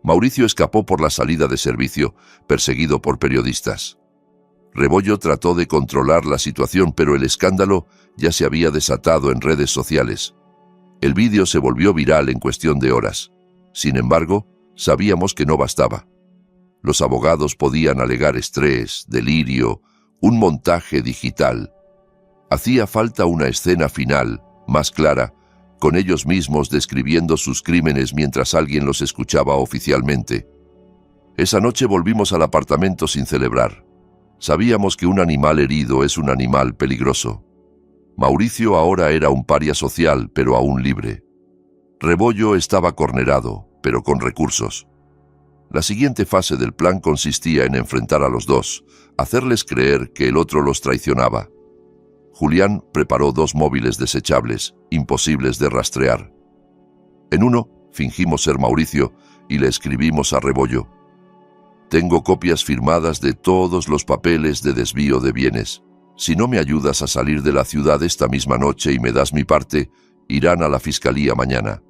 Mauricio escapó por la salida de servicio, perseguido por periodistas. Rebollo trató de controlar la situación, pero el escándalo ya se había desatado en redes sociales. El vídeo se volvió viral en cuestión de horas. Sin embargo, sabíamos que no bastaba. Los abogados podían alegar estrés, delirio, un montaje digital. Hacía falta una escena final, más clara, con ellos mismos describiendo sus crímenes mientras alguien los escuchaba oficialmente. Esa noche volvimos al apartamento sin celebrar. Sabíamos que un animal herido es un animal peligroso. Mauricio ahora era un paria social, pero aún libre. Rebollo estaba cornerado, pero con recursos. La siguiente fase del plan consistía en enfrentar a los dos, hacerles creer que el otro los traicionaba. Julián preparó 2 móviles desechables, imposibles de rastrear. En uno, fingimos ser Mauricio y le escribimos a Rebollo: «Tengo copias firmadas de todos los papeles de desvío de bienes. Si no me ayudas a salir de la ciudad esta misma noche y me das mi parte, irán a la fiscalía mañana.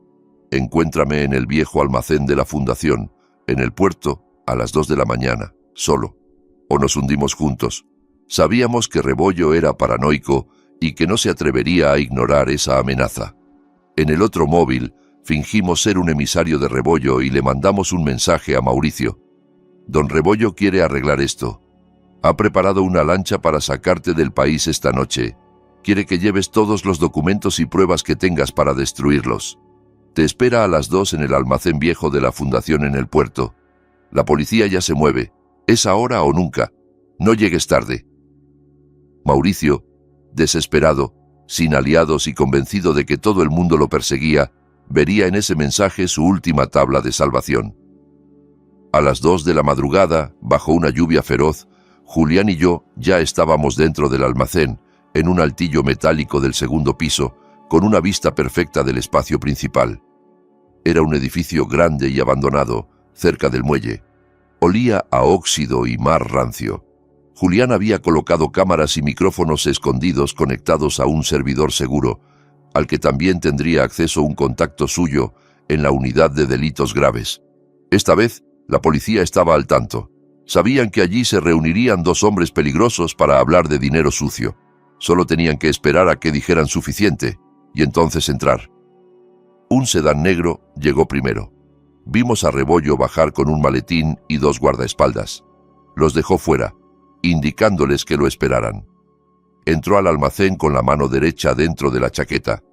Encuéntrame en el viejo almacén de la fundación, en el puerto, a las 2 de la mañana, solo. O nos hundimos juntos». Sabíamos que Rebollo era paranoico y que no se atrevería a ignorar esa amenaza. En el otro móvil, fingimos ser un emisario de Rebollo y le mandamos un mensaje a Mauricio: «Don Rebollo quiere arreglar esto. Ha preparado una lancha para sacarte del país esta noche. Quiere que lleves todos los documentos y pruebas que tengas para destruirlos. Te espera a las 2 en el almacén viejo de la fundación en el puerto. La policía ya se mueve. Es ahora o nunca. No llegues tarde». Mauricio, desesperado, sin aliados y convencido de que todo el mundo lo perseguía, vería en ese mensaje su última tabla de salvación. A las 2 de la madrugada, bajo una lluvia feroz, Julián y yo ya estábamos dentro del almacén, en un altillo metálico del segundo piso, con una vista perfecta del espacio principal. Era un edificio grande y abandonado, cerca del muelle. Olía a óxido y mar rancio. Julián había colocado cámaras y micrófonos escondidos conectados a un servidor seguro, al que también tendría acceso un contacto suyo en la unidad de delitos graves. Esta vez, la policía estaba al tanto. Sabían que allí se reunirían 2 hombres peligrosos para hablar de dinero sucio. Solo tenían que esperar a que dijeran suficiente, y entonces entrar. Un sedán negro llegó primero. Vimos a Rebollo bajar con un maletín y 2 guardaespaldas. Los dejó fuera, indicándoles que lo esperaran. Entró al almacén con la mano derecha dentro de la chaqueta.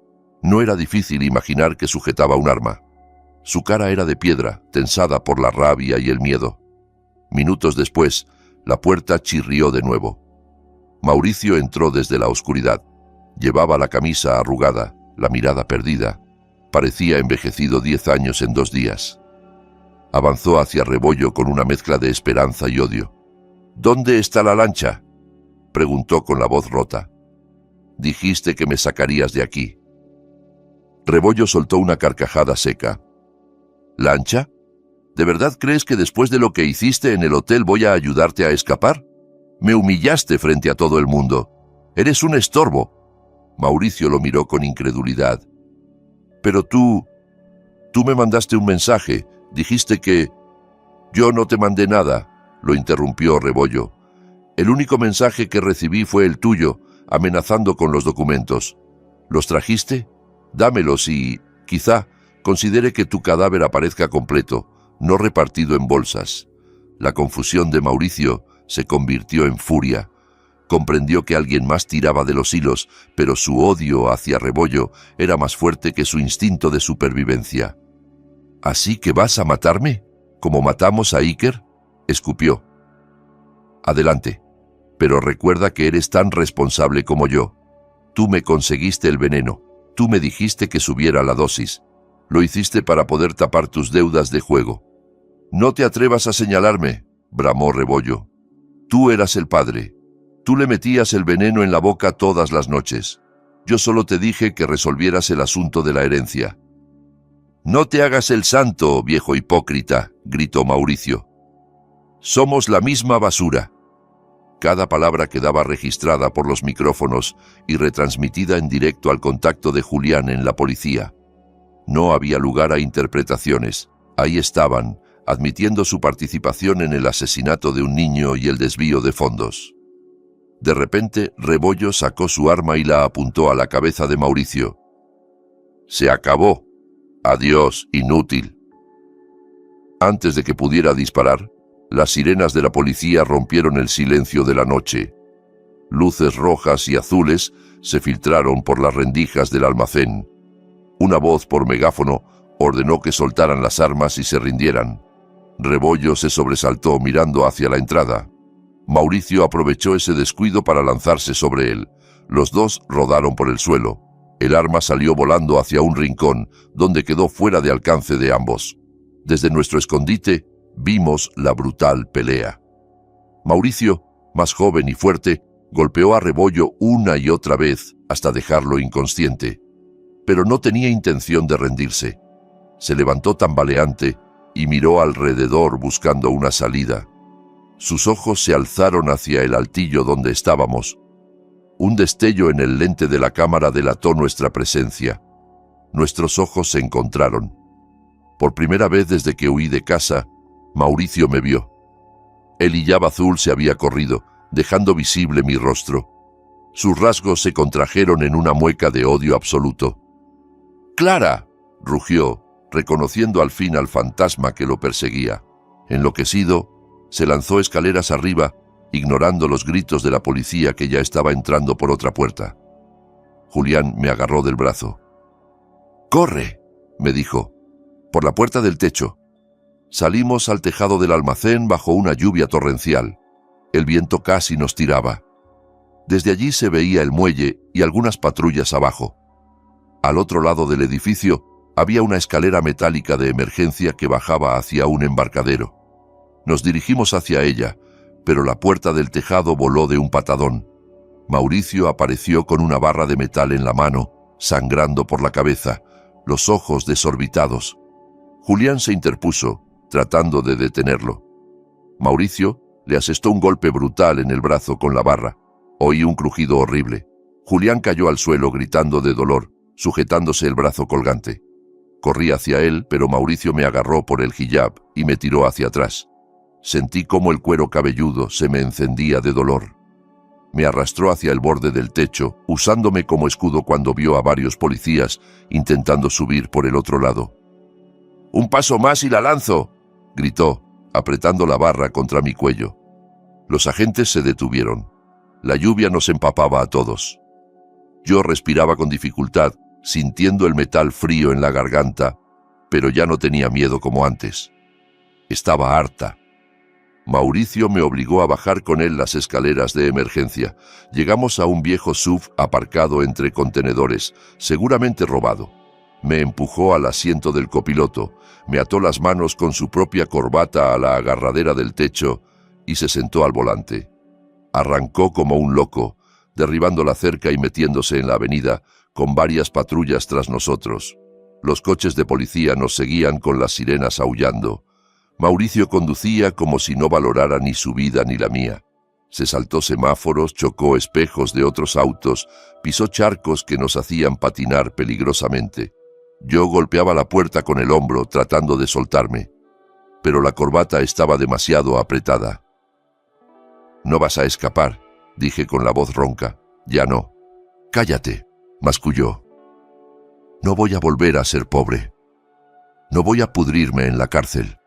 No era difícil imaginar que sujetaba un arma. Su cara era de piedra, tensada por la rabia y el miedo. Minutos después, la puerta chirrió de nuevo. Mauricio entró desde la oscuridad. Llevaba la camisa arrugada, la mirada perdida. Parecía envejecido 10 años en 2 días. Avanzó hacia Rebollo con una mezcla de esperanza y odio. «¿Dónde está la lancha?», preguntó con la voz rota. «Dijiste que me sacarías de aquí». Rebollo soltó una carcajada seca. «¿Lancha? ¿De verdad crees que después de lo que hiciste en el hotel voy a ayudarte a escapar? Me humillaste frente a todo el mundo. Eres un estorbo». Mauricio lo miró con incredulidad. «Pero tú me mandaste un mensaje. Dijiste que...». «Yo no te mandé nada», lo interrumpió Rebollo. «El único mensaje que recibí fue el tuyo, amenazando con los documentos. ¿Los trajiste? Dámelos y, quizá, considere que tu cadáver aparezca completo, no repartido en bolsas». La confusión de Mauricio se convirtió en furia. Comprendió que alguien más tiraba de los hilos, pero su odio hacia Rebollo era más fuerte que su instinto de supervivencia. «¿Así que vas a matarme? ¿Como matamos a Iker?», escupió. «Adelante, pero recuerda que eres tan responsable como yo. Tú me conseguiste el veneno, tú me dijiste que subiera la dosis. Lo hiciste para poder tapar tus deudas de juego». «No te atrevas a señalarme», bramó Rebollo. «Tú eras el padre. Tú le metías el veneno en la boca todas las noches. Yo solo te dije que resolvieras el asunto de la herencia». «No te hagas el santo, viejo hipócrita», gritó Mauricio. «Somos la misma basura». Cada palabra quedaba registrada por los micrófonos y retransmitida en directo al contacto de Julián en la policía. No había lugar a interpretaciones. Ahí estaban, admitiendo su participación en el asesinato de un niño y el desvío de fondos. De repente, Rebollo sacó su arma y la apuntó a la cabeza de Mauricio. Se acabó. Adiós, inútil. Antes de que pudiera disparar, las sirenas de la policía rompieron el silencio de la noche. Luces rojas y azules se filtraron por las rendijas del almacén. Una voz por megáfono ordenó que soltaran las armas y se rindieran. Rebollo se sobresaltó mirando hacia la entrada. Mauricio aprovechó ese descuido para lanzarse sobre él. Los dos rodaron por el suelo. El arma salió volando hacia un rincón, donde quedó fuera de alcance de ambos. Desde nuestro escondite vimos la brutal pelea. Mauricio, más joven y fuerte, golpeó a Rebollo una y otra vez hasta dejarlo inconsciente. Pero no tenía intención de rendirse. Se levantó tambaleante y miró alrededor buscando una salida. Sus ojos se alzaron hacia el altillo donde estábamos. Un destello en el lente de la cámara delató nuestra presencia. Nuestros ojos se encontraron. Por primera vez desde que huí de casa, Mauricio me vio. El hijab azul se había corrido, dejando visible mi rostro. Sus rasgos se contrajeron en una mueca de odio absoluto. ¡Clara!, rugió, reconociendo al fin al fantasma que lo perseguía. Enloquecido, se lanzó escaleras arriba, ignorando los gritos de la policía que ya estaba entrando por otra puerta. Julián me agarró del brazo. «¡Corre!», me dijo. «Por la puerta del techo». Salimos al tejado del almacén bajo una lluvia torrencial. El viento casi nos tiraba. Desde allí se veía el muelle y algunas patrullas abajo. Al otro lado del edificio había una escalera metálica de emergencia que bajaba hacia un embarcadero. Nos dirigimos hacia ella, pero la puerta del tejado voló de un patadón. Mauricio apareció con una barra de metal en la mano, sangrando por la cabeza, los ojos desorbitados. Julián se interpuso, tratando de detenerlo. Mauricio le asestó un golpe brutal en el brazo con la barra. Oí un crujido horrible. Julián cayó al suelo gritando de dolor, sujetándose el brazo colgante. Corrí hacia él, pero Mauricio me agarró por el hijab y me tiró hacia atrás. Sentí cómo el cuero cabelludo se me encendía de dolor. Me arrastró hacia el borde del techo, usándome como escudo cuando vio a varios policías intentando subir por el otro lado. «¡Un paso más y la lanzo!», gritó, apretando la barra contra mi cuello. Los agentes se detuvieron. La lluvia nos empapaba a todos. Yo respiraba con dificultad, sintiendo el metal frío en la garganta, pero ya no tenía miedo como antes. Estaba harta. Mauricio me obligó a bajar con él las escaleras de emergencia. Llegamos a un viejo SUV aparcado entre contenedores, seguramente robado. Me empujó al asiento del copiloto, me ató las manos con su propia corbata a la agarradera del techo y se sentó al volante. Arrancó como un loco, derribando la cerca y metiéndose en la avenida, con varias patrullas tras nosotros. Los coches de policía nos seguían con las sirenas aullando. Mauricio conducía como si no valorara ni su vida ni la mía. Se saltó semáforos, chocó espejos de otros autos, pisó charcos que nos hacían patinar peligrosamente. Yo golpeaba la puerta con el hombro tratando de soltarme, pero la corbata estaba demasiado apretada. «No vas a escapar», dije con la voz ronca. «Ya no». «Cállate», masculló. «No voy a volver a ser pobre. No voy a pudrirme en la cárcel.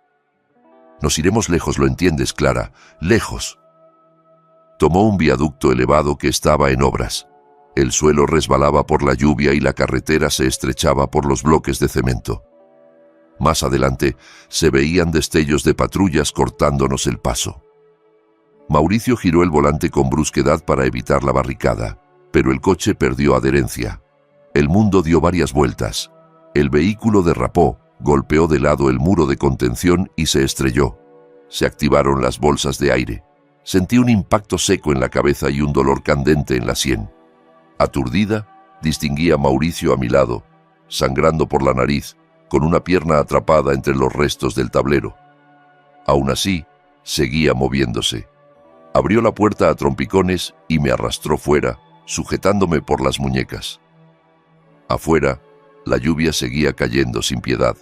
Nos iremos lejos, ¿lo entiendes, Clara? Lejos». Tomó un viaducto elevado que estaba en obras. El suelo resbalaba por la lluvia y la carretera se estrechaba por los bloques de cemento. Más adelante se veían destellos de patrullas cortándonos el paso. Mauricio giró el volante con brusquedad para evitar la barricada, pero el coche perdió adherencia. El mundo dio varias vueltas. El vehículo derrapó, golpeó de lado el muro de contención y se estrelló. Se activaron las bolsas de aire. Sentí un impacto seco en la cabeza y un dolor candente en la sien. Aturdida, distinguí a Mauricio a mi lado, sangrando por la nariz, con una pierna atrapada entre los restos del tablero. Aún así, seguía moviéndose. Abrió la puerta a trompicones y me arrastró fuera, sujetándome por las muñecas. Afuera, la lluvia seguía cayendo sin piedad.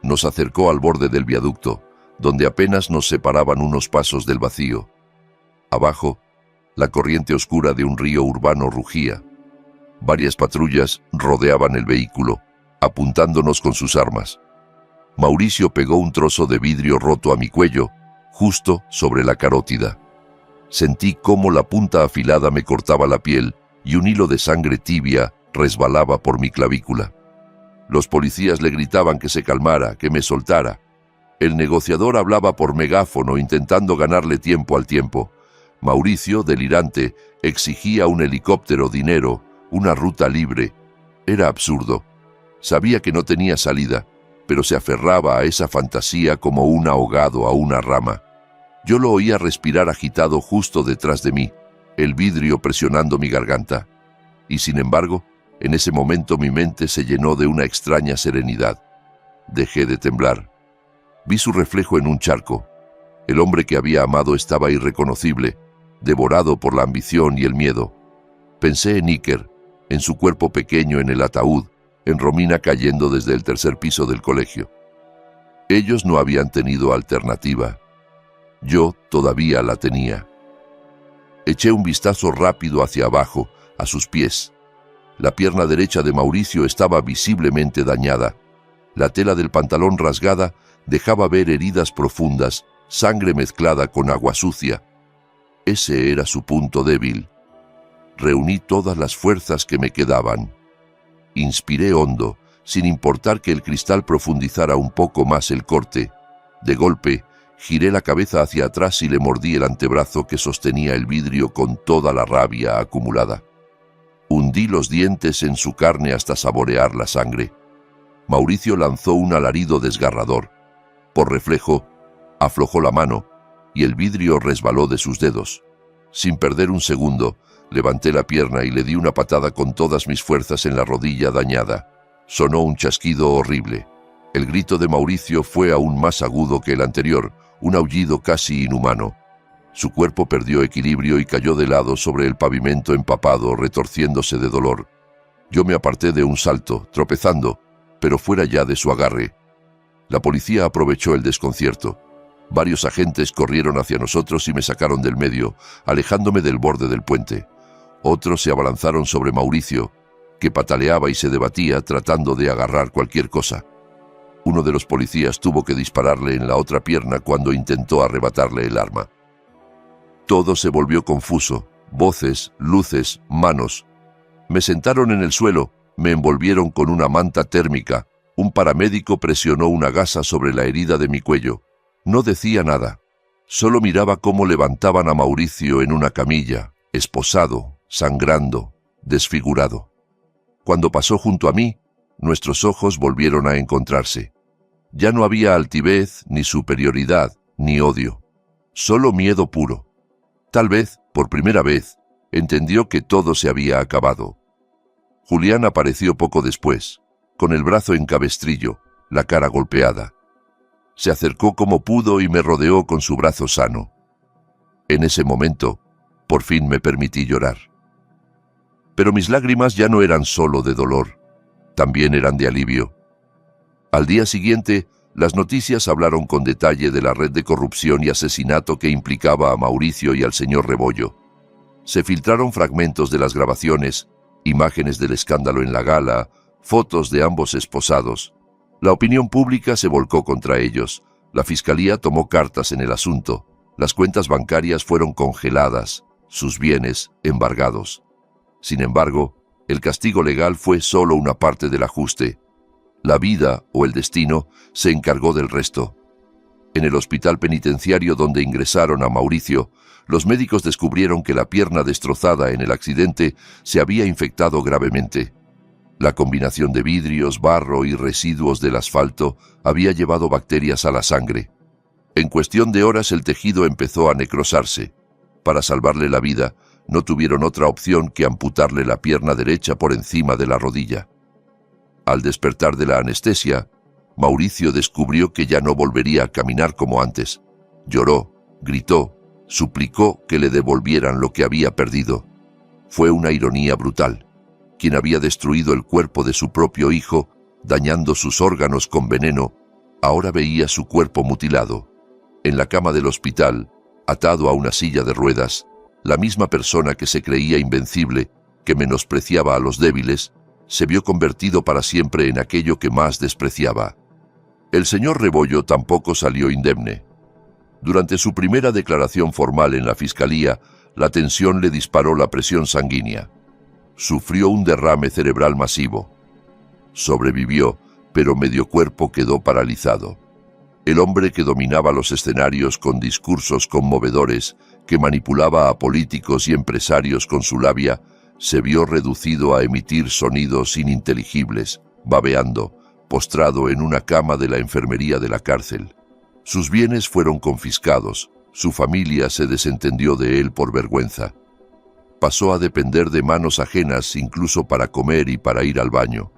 Nos acercó al borde del viaducto, donde apenas nos separaban unos pasos del vacío. Abajo, la corriente oscura de un río urbano rugía. Varias patrullas rodeaban el vehículo, apuntándonos con sus armas. Mauricio pegó un trozo de vidrio roto a mi cuello, justo sobre la carótida. Sentí cómo la punta afilada me cortaba la piel y un hilo de sangre tibia resbalaba por mi clavícula. Los policías le gritaban que se calmara, que me soltara. El negociador hablaba por megáfono intentando ganarle tiempo al tiempo. Mauricio, delirante, exigía un helicóptero, dinero, una ruta libre. Era absurdo. Sabía que no tenía salida, pero se aferraba a esa fantasía como un ahogado a una rama. Yo lo oía respirar agitado justo detrás de mí, el vidrio presionando mi garganta. Y sin embargo, en ese momento mi mente se llenó de una extraña serenidad. Dejé de temblar. Vi su reflejo en un charco. El hombre que había amado estaba irreconocible, devorado por la ambición y el miedo. Pensé en Iker, en su cuerpo pequeño en el ataúd, en Romina cayendo desde el tercer piso del colegio. Ellos no habían tenido alternativa. Yo todavía la tenía. Eché un vistazo rápido hacia abajo, a sus pies. La pierna derecha de Mauricio estaba visiblemente dañada. La tela del pantalón rasgada dejaba ver heridas profundas, sangre mezclada con agua sucia. Ese era su punto débil. Reuní todas las fuerzas que me quedaban. Inspiré hondo, sin importar que el cristal profundizara un poco más el corte. De golpe, giré la cabeza hacia atrás y le mordí el antebrazo que sostenía el vidrio con toda la rabia acumulada. Hundí los dientes en su carne hasta saborear la sangre. Mauricio lanzó un alarido desgarrador. Por reflejo, aflojó la mano y el vidrio resbaló de sus dedos. Sin perder un segundo, levanté la pierna y le di una patada con todas mis fuerzas en la rodilla dañada. Sonó un chasquido horrible. El grito de Mauricio fue aún más agudo que el anterior, un aullido casi inhumano. Su cuerpo perdió equilibrio y cayó de lado sobre el pavimento empapado, retorciéndose de dolor. Yo me aparté de un salto, tropezando, pero fuera ya de su agarre. La policía aprovechó el desconcierto. Varios agentes corrieron hacia nosotros y me sacaron del medio, alejándome del borde del puente. Otros se abalanzaron sobre Mauricio, que pataleaba y se debatía tratando de agarrar cualquier cosa. Uno de los policías tuvo que dispararle en la otra pierna cuando intentó arrebatarle el arma. Todo se volvió confuso, voces, luces, manos. Me sentaron en el suelo, me envolvieron con una manta térmica. Un paramédico presionó una gasa sobre la herida de mi cuello. No decía nada. Solo miraba cómo levantaban a Mauricio en una camilla, esposado, sangrando, desfigurado. Cuando pasó junto a mí, nuestros ojos volvieron a encontrarse. Ya no había altivez, ni superioridad, ni odio. Solo miedo puro. Tal vez, por primera vez, entendió que todo se había acabado. Julián apareció poco después, con el brazo en cabestrillo, la cara golpeada. Se acercó como pudo y me rodeó con su brazo sano. En ese momento, por fin me permití llorar. Pero mis lágrimas ya no eran solo de dolor, también eran de alivio. Al día siguiente, las noticias hablaron con detalle de la red de corrupción y asesinato que implicaba a Mauricio y al señor Rebollo. Se filtraron fragmentos de las grabaciones, imágenes del escándalo en la gala, fotos de ambos esposados. La opinión pública se volcó contra ellos. La fiscalía tomó cartas en el asunto. Las cuentas bancarias fueron congeladas, sus bienes embargados. Sin embargo, el castigo legal fue solo una parte del ajuste. La vida o el destino se encargó del resto. En el hospital penitenciario donde ingresaron a Mauricio, los médicos descubrieron que la pierna destrozada en el accidente se había infectado gravemente. La combinación de vidrios, barro y residuos del asfalto había llevado bacterias a la sangre. En cuestión de horas el tejido empezó a necrosarse. Para salvarle la vida, no tuvieron otra opción que amputarle la pierna derecha por encima de la rodilla. Al despertar de la anestesia, Mauricio descubrió que ya no volvería a caminar como antes. Lloró, gritó, suplicó que le devolvieran lo que había perdido. Fue una ironía brutal. Quien había destruido el cuerpo de su propio hijo, dañando sus órganos con veneno, ahora veía su cuerpo mutilado. En la cama del hospital, atado a una silla de ruedas, la misma persona que se creía invencible, que menospreciaba a los débiles, se vio convertido para siempre en aquello que más despreciaba. El señor Rebollo tampoco salió indemne. Durante su primera declaración formal en la fiscalía, la tensión le disparó la presión sanguínea. Sufrió un derrame cerebral masivo. Sobrevivió, pero medio cuerpo quedó paralizado. El hombre que dominaba los escenarios con discursos conmovedores, que manipulaba a políticos y empresarios con su labia, se vio reducido a emitir sonidos ininteligibles, babeando, postrado en una cama de la enfermería de la cárcel. Sus bienes fueron confiscados, su familia se desentendió de él por vergüenza. Pasó a depender de manos ajenas incluso para comer y para ir al baño.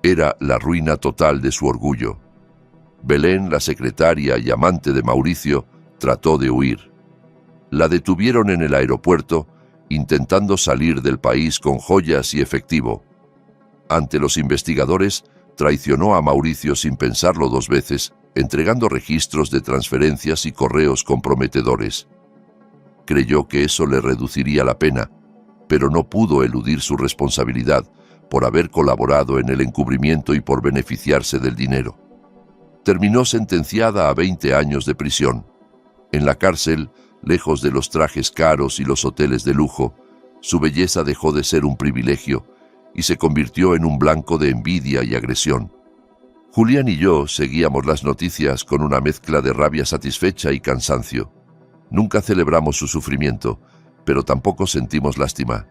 Era la ruina total de su orgullo. Belén, la secretaria y amante de Mauricio, trató de huir. La detuvieron en el aeropuerto, intentando salir del país con joyas y efectivo. Ante los investigadores, traicionó a Mauricio sin pensarlo dos veces, entregando registros de transferencias y correos comprometedores. Creyó que eso le reduciría la pena, pero no pudo eludir su responsabilidad por haber colaborado en el encubrimiento y por beneficiarse del dinero. Terminó sentenciada a 20 años de prisión. En la cárcel, lejos de los trajes caros y los hoteles de lujo, su belleza dejó de ser un privilegio y se convirtió en un blanco de envidia y agresión. Julián y yo seguíamos las noticias con una mezcla de rabia satisfecha y cansancio. Nunca celebramos su sufrimiento, pero tampoco sentimos lástima.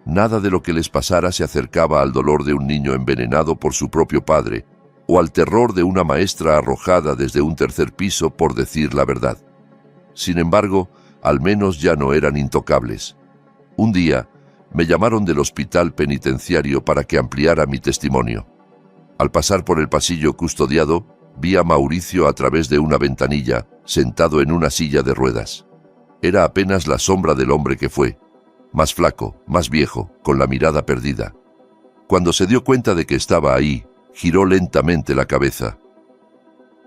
Nada de lo que les pasara se acercaba al dolor de un niño envenenado por su propio padre, o al terror de una maestra arrojada desde un tercer piso por decir la verdad. Sin embargo, al menos ya no eran intocables. Un día, me llamaron del hospital penitenciario para que ampliara mi testimonio. Al pasar por el pasillo custodiado, vi a Mauricio a través de una ventanilla, sentado en una silla de ruedas. Era apenas la sombra del hombre que fue, más flaco, más viejo, con la mirada perdida. Cuando se dio cuenta de que estaba ahí, giró lentamente la cabeza.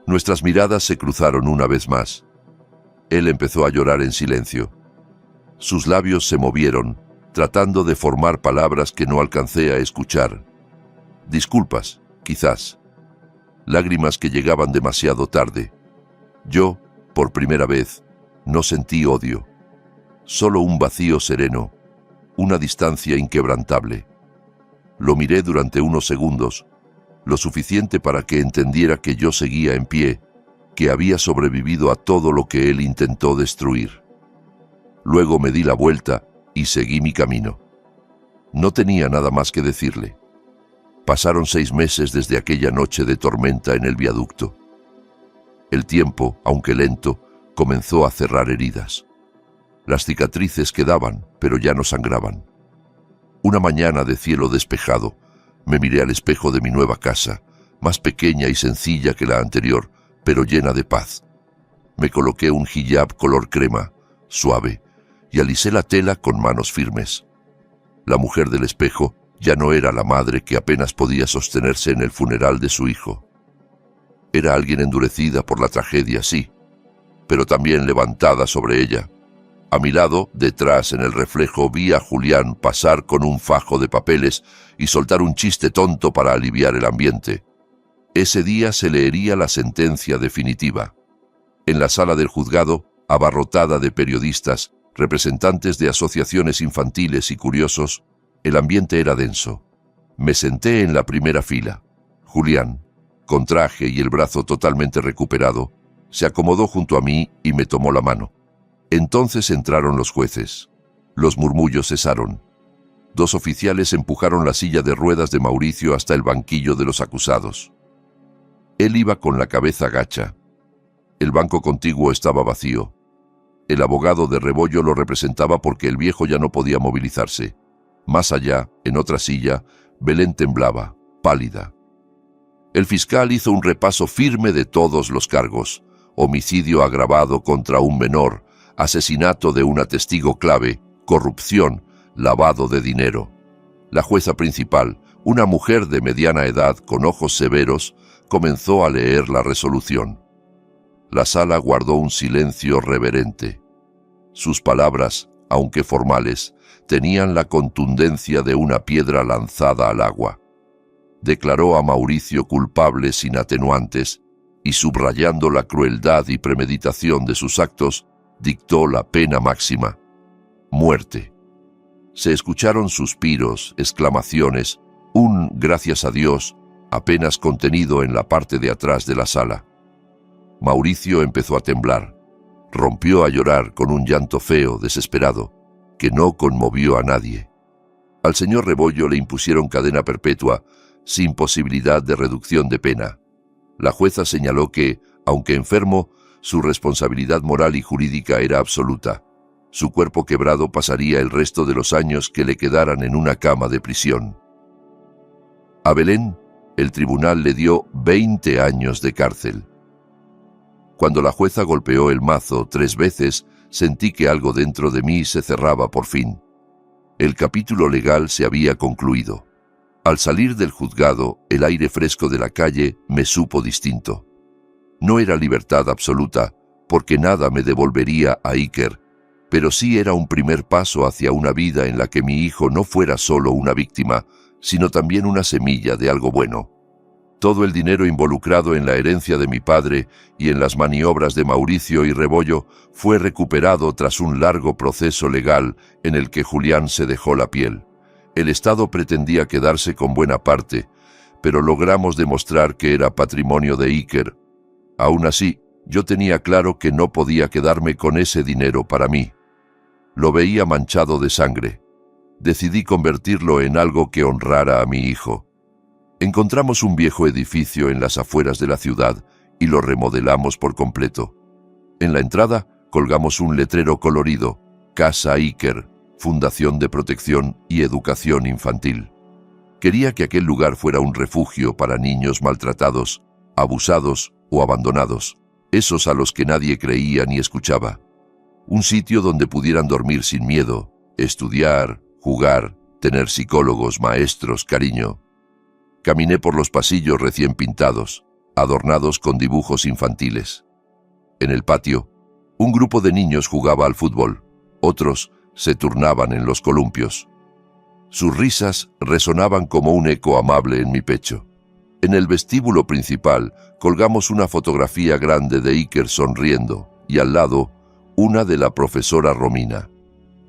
Nuestras miradas se cruzaron una vez más. Él empezó a llorar en silencio. Sus labios se movieron, tratando de formar palabras que no alcancé a escuchar. Disculpas, quizás. Lágrimas que llegaban demasiado tarde. Yo, por primera vez, no sentí odio. Solo un vacío sereno, una distancia inquebrantable. Lo miré durante unos segundos, lo suficiente para que entendiera que yo seguía en pie, que había sobrevivido a todo lo que él intentó destruir. Luego me di la vuelta y seguí mi camino. No tenía nada más que decirle. Pasaron 6 meses desde aquella noche de tormenta en el viaducto. El tiempo, aunque lento, comenzó a cerrar heridas. Las cicatrices quedaban, pero ya no sangraban. Una mañana de cielo despejado, me miré al espejo de mi nueva casa, más pequeña y sencilla que la anterior, pero llena de paz. Me coloqué un hijab color crema, suave, y alisé la tela con manos firmes. La mujer del espejo ya no era la madre que apenas podía sostenerse en el funeral de su hijo. Era alguien endurecida por la tragedia, sí, pero también levantada sobre ella. A mi lado, detrás en el reflejo, vi a Julián pasar con un fajo de papeles y soltar un chiste tonto para aliviar el ambiente. Ese día se leería la sentencia definitiva. En la sala del juzgado, abarrotada de periodistas, representantes de asociaciones infantiles y curiosos, el ambiente era denso. Me senté en la primera fila. Julián, con traje y el brazo totalmente recuperado, se acomodó junto a mí y me tomó la mano. Entonces entraron los jueces. Los murmullos cesaron. 2 oficiales empujaron la silla de ruedas de Mauricio hasta el banquillo de los acusados. Él iba con la cabeza gacha. El banco contiguo estaba vacío. El abogado de Rebollo lo representaba porque el viejo ya no podía movilizarse. Más allá, en otra silla, Belén temblaba, pálida. El fiscal hizo un repaso firme de todos los cargos: homicidio agravado contra un menor, asesinato de una testigo clave, corrupción, lavado de dinero. La jueza principal, una mujer de mediana edad con ojos severos, comenzó a leer la resolución. La sala guardó un silencio reverente. Sus palabras, aunque formales, tenían la contundencia de una piedra lanzada al agua. Declaró a Mauricio culpable sin atenuantes y, subrayando la crueldad y premeditación de sus actos, dictó la pena máxima: muerte. Se escucharon suspiros, exclamaciones, un «gracias a Dios» apenas contenido en la parte de atrás de la sala. Mauricio empezó a temblar. Rompió a llorar con un llanto feo, desesperado, que no conmovió a nadie. Al señor Rebollo le impusieron cadena perpetua, sin posibilidad de reducción de pena. La jueza señaló que, aunque enfermo, su responsabilidad moral y jurídica era absoluta. Su cuerpo quebrado pasaría el resto de los años que le quedaran en una cama de prisión. A Belén, el tribunal le dio 20 años de cárcel. Cuando la jueza golpeó el mazo 3 veces, sentí que algo dentro de mí se cerraba por fin. El capítulo legal se había concluido. Al salir del juzgado, el aire fresco de la calle me supo distinto. No era libertad absoluta, porque nada me devolvería a Iker, pero sí era un primer paso hacia una vida en la que mi hijo no fuera solo una víctima, sino también una semilla de algo bueno. Todo el dinero involucrado en la herencia de mi padre y en las maniobras de Mauricio y Rebollo fue recuperado tras un largo proceso legal en el que Julián se dejó la piel. El Estado pretendía quedarse con buena parte, pero logramos demostrar que era patrimonio de Iker. Aún así, yo tenía claro que no podía quedarme con ese dinero para mí. Lo veía manchado de sangre. Decidí convertirlo en algo que honrara a mi hijo. Encontramos un viejo edificio en las afueras de la ciudad y lo remodelamos por completo. En la entrada colgamos un letrero colorido: Casa Iker, Fundación de Protección y Educación Infantil. Quería que aquel lugar fuera un refugio para niños maltratados, abusados o abandonados, esos a los que nadie creía ni escuchaba. Un sitio donde pudieran dormir sin miedo, estudiar, jugar, tener psicólogos, maestros, cariño. Caminé por los pasillos recién pintados, adornados con dibujos infantiles. En el patio, un grupo de niños jugaba al fútbol, otros se turnaban en los columpios. Sus risas resonaban como un eco amable en mi pecho. En el vestíbulo principal colgamos una fotografía grande de Iker sonriendo y al lado una de la profesora Romina.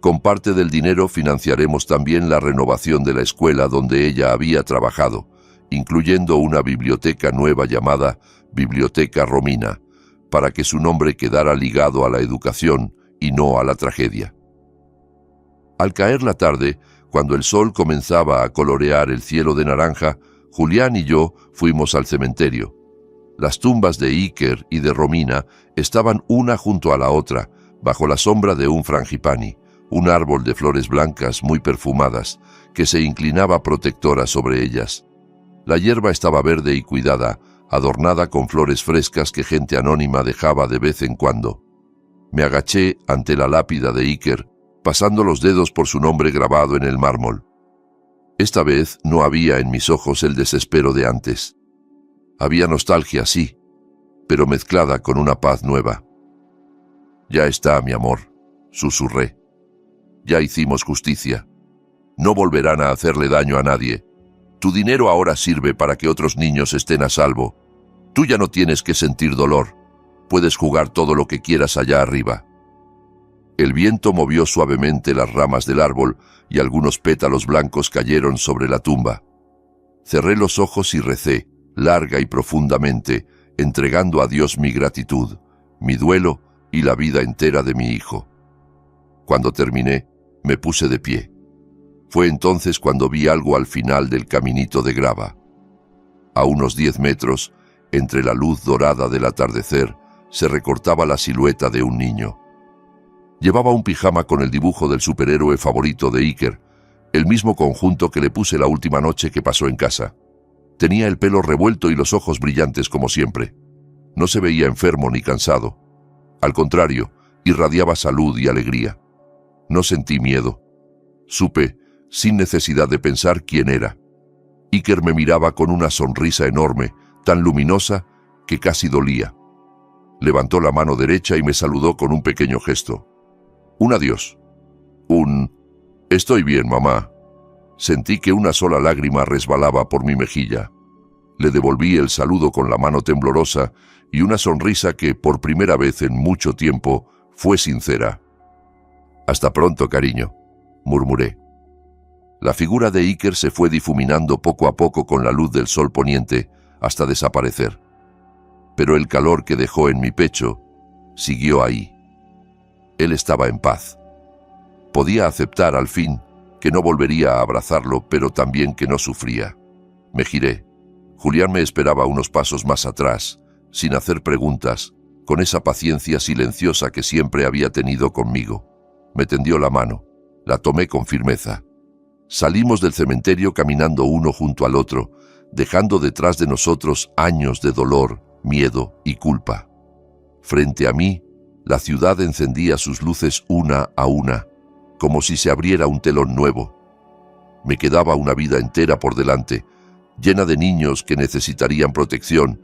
Con parte del dinero financiaremos también la renovación de la escuela donde ella había trabajado, incluyendo una biblioteca nueva llamada Biblioteca Romina, para que su nombre quedara ligado a la educación y no a la tragedia. Al caer la tarde, cuando el sol comenzaba a colorear el cielo de naranja, Julián y yo fuimos al cementerio. Las tumbas de Iker y de Romina estaban una junto a la otra, bajo la sombra de un frangipani, un árbol de flores blancas muy perfumadas, que se inclinaba protectora sobre ellas. La hierba estaba verde y cuidada, adornada con flores frescas que gente anónima dejaba de vez en cuando. Me agaché ante la lápida de Iker, pasando los dedos por su nombre grabado en el mármol. Esta vez no había en mis ojos el desespero de antes. Había nostalgia, sí, pero mezclada con una paz nueva. «Ya está, mi amor», susurré. «Ya hicimos justicia. No volverán a hacerle daño a nadie. Tu dinero ahora sirve para que otros niños estén a salvo. Tú ya no tienes que sentir dolor. Puedes jugar todo lo que quieras allá arriba». El viento movió suavemente las ramas del árbol y algunos pétalos blancos cayeron sobre la tumba. Cerré los ojos y recé, larga y profundamente, entregando a Dios mi gratitud, mi duelo y la vida entera de mi hijo. Cuando terminé, me puse de pie. Fue entonces cuando vi algo al final del caminito de grava. A unos 10 metros, entre la luz dorada del atardecer, se recortaba la silueta de un niño. Llevaba un pijama con el dibujo del superhéroe favorito de Iker, el mismo conjunto que le puse la última noche que pasó en casa. Tenía el pelo revuelto y los ojos brillantes como siempre. No se veía enfermo ni cansado. Al contrario, irradiaba salud y alegría. No sentí miedo. Supe, sin necesidad de pensar, quién era. Iker me miraba con una sonrisa enorme, tan luminosa que casi dolía. Levantó la mano derecha y me saludó con un pequeño gesto. Un adiós. Estoy bien, mamá. Sentí que una sola lágrima resbalaba por mi mejilla. Le devolví el saludo con la mano temblorosa y una sonrisa que, por primera vez en mucho tiempo, fue sincera. «Hasta pronto, cariño», murmuré. La figura de Iker se fue difuminando poco a poco con la luz del sol poniente hasta desaparecer. Pero el calor que dejó en mi pecho siguió ahí. Él estaba en paz. Podía aceptar, al fin, que no volvería a abrazarlo, pero también que no sufría. Me giré. Julián me esperaba unos pasos más atrás, sin hacer preguntas, con esa paciencia silenciosa que siempre había tenido conmigo. Me tendió la mano. La tomé con firmeza. Salimos del cementerio caminando uno junto al otro, dejando detrás de nosotros años de dolor, miedo y culpa. Frente a mí, la ciudad encendía sus luces una a una, como si se abriera un telón nuevo. Me quedaba una vida entera por delante, llena de niños que necesitarían protección,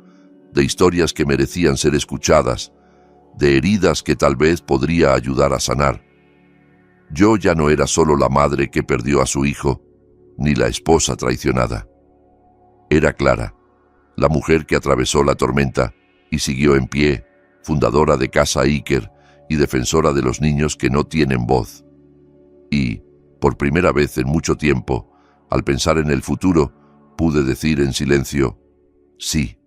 de historias que merecían ser escuchadas, de heridas que tal vez podría ayudar a sanar. Yo ya no era solo la madre que perdió a su hijo, ni la esposa traicionada. Era Clara, la mujer que atravesó la tormenta y siguió en pie, fundadora de Casa Iker y defensora de los niños que no tienen voz. Y, por primera vez en mucho tiempo, al pensar en el futuro, pude decir en silencio, sí.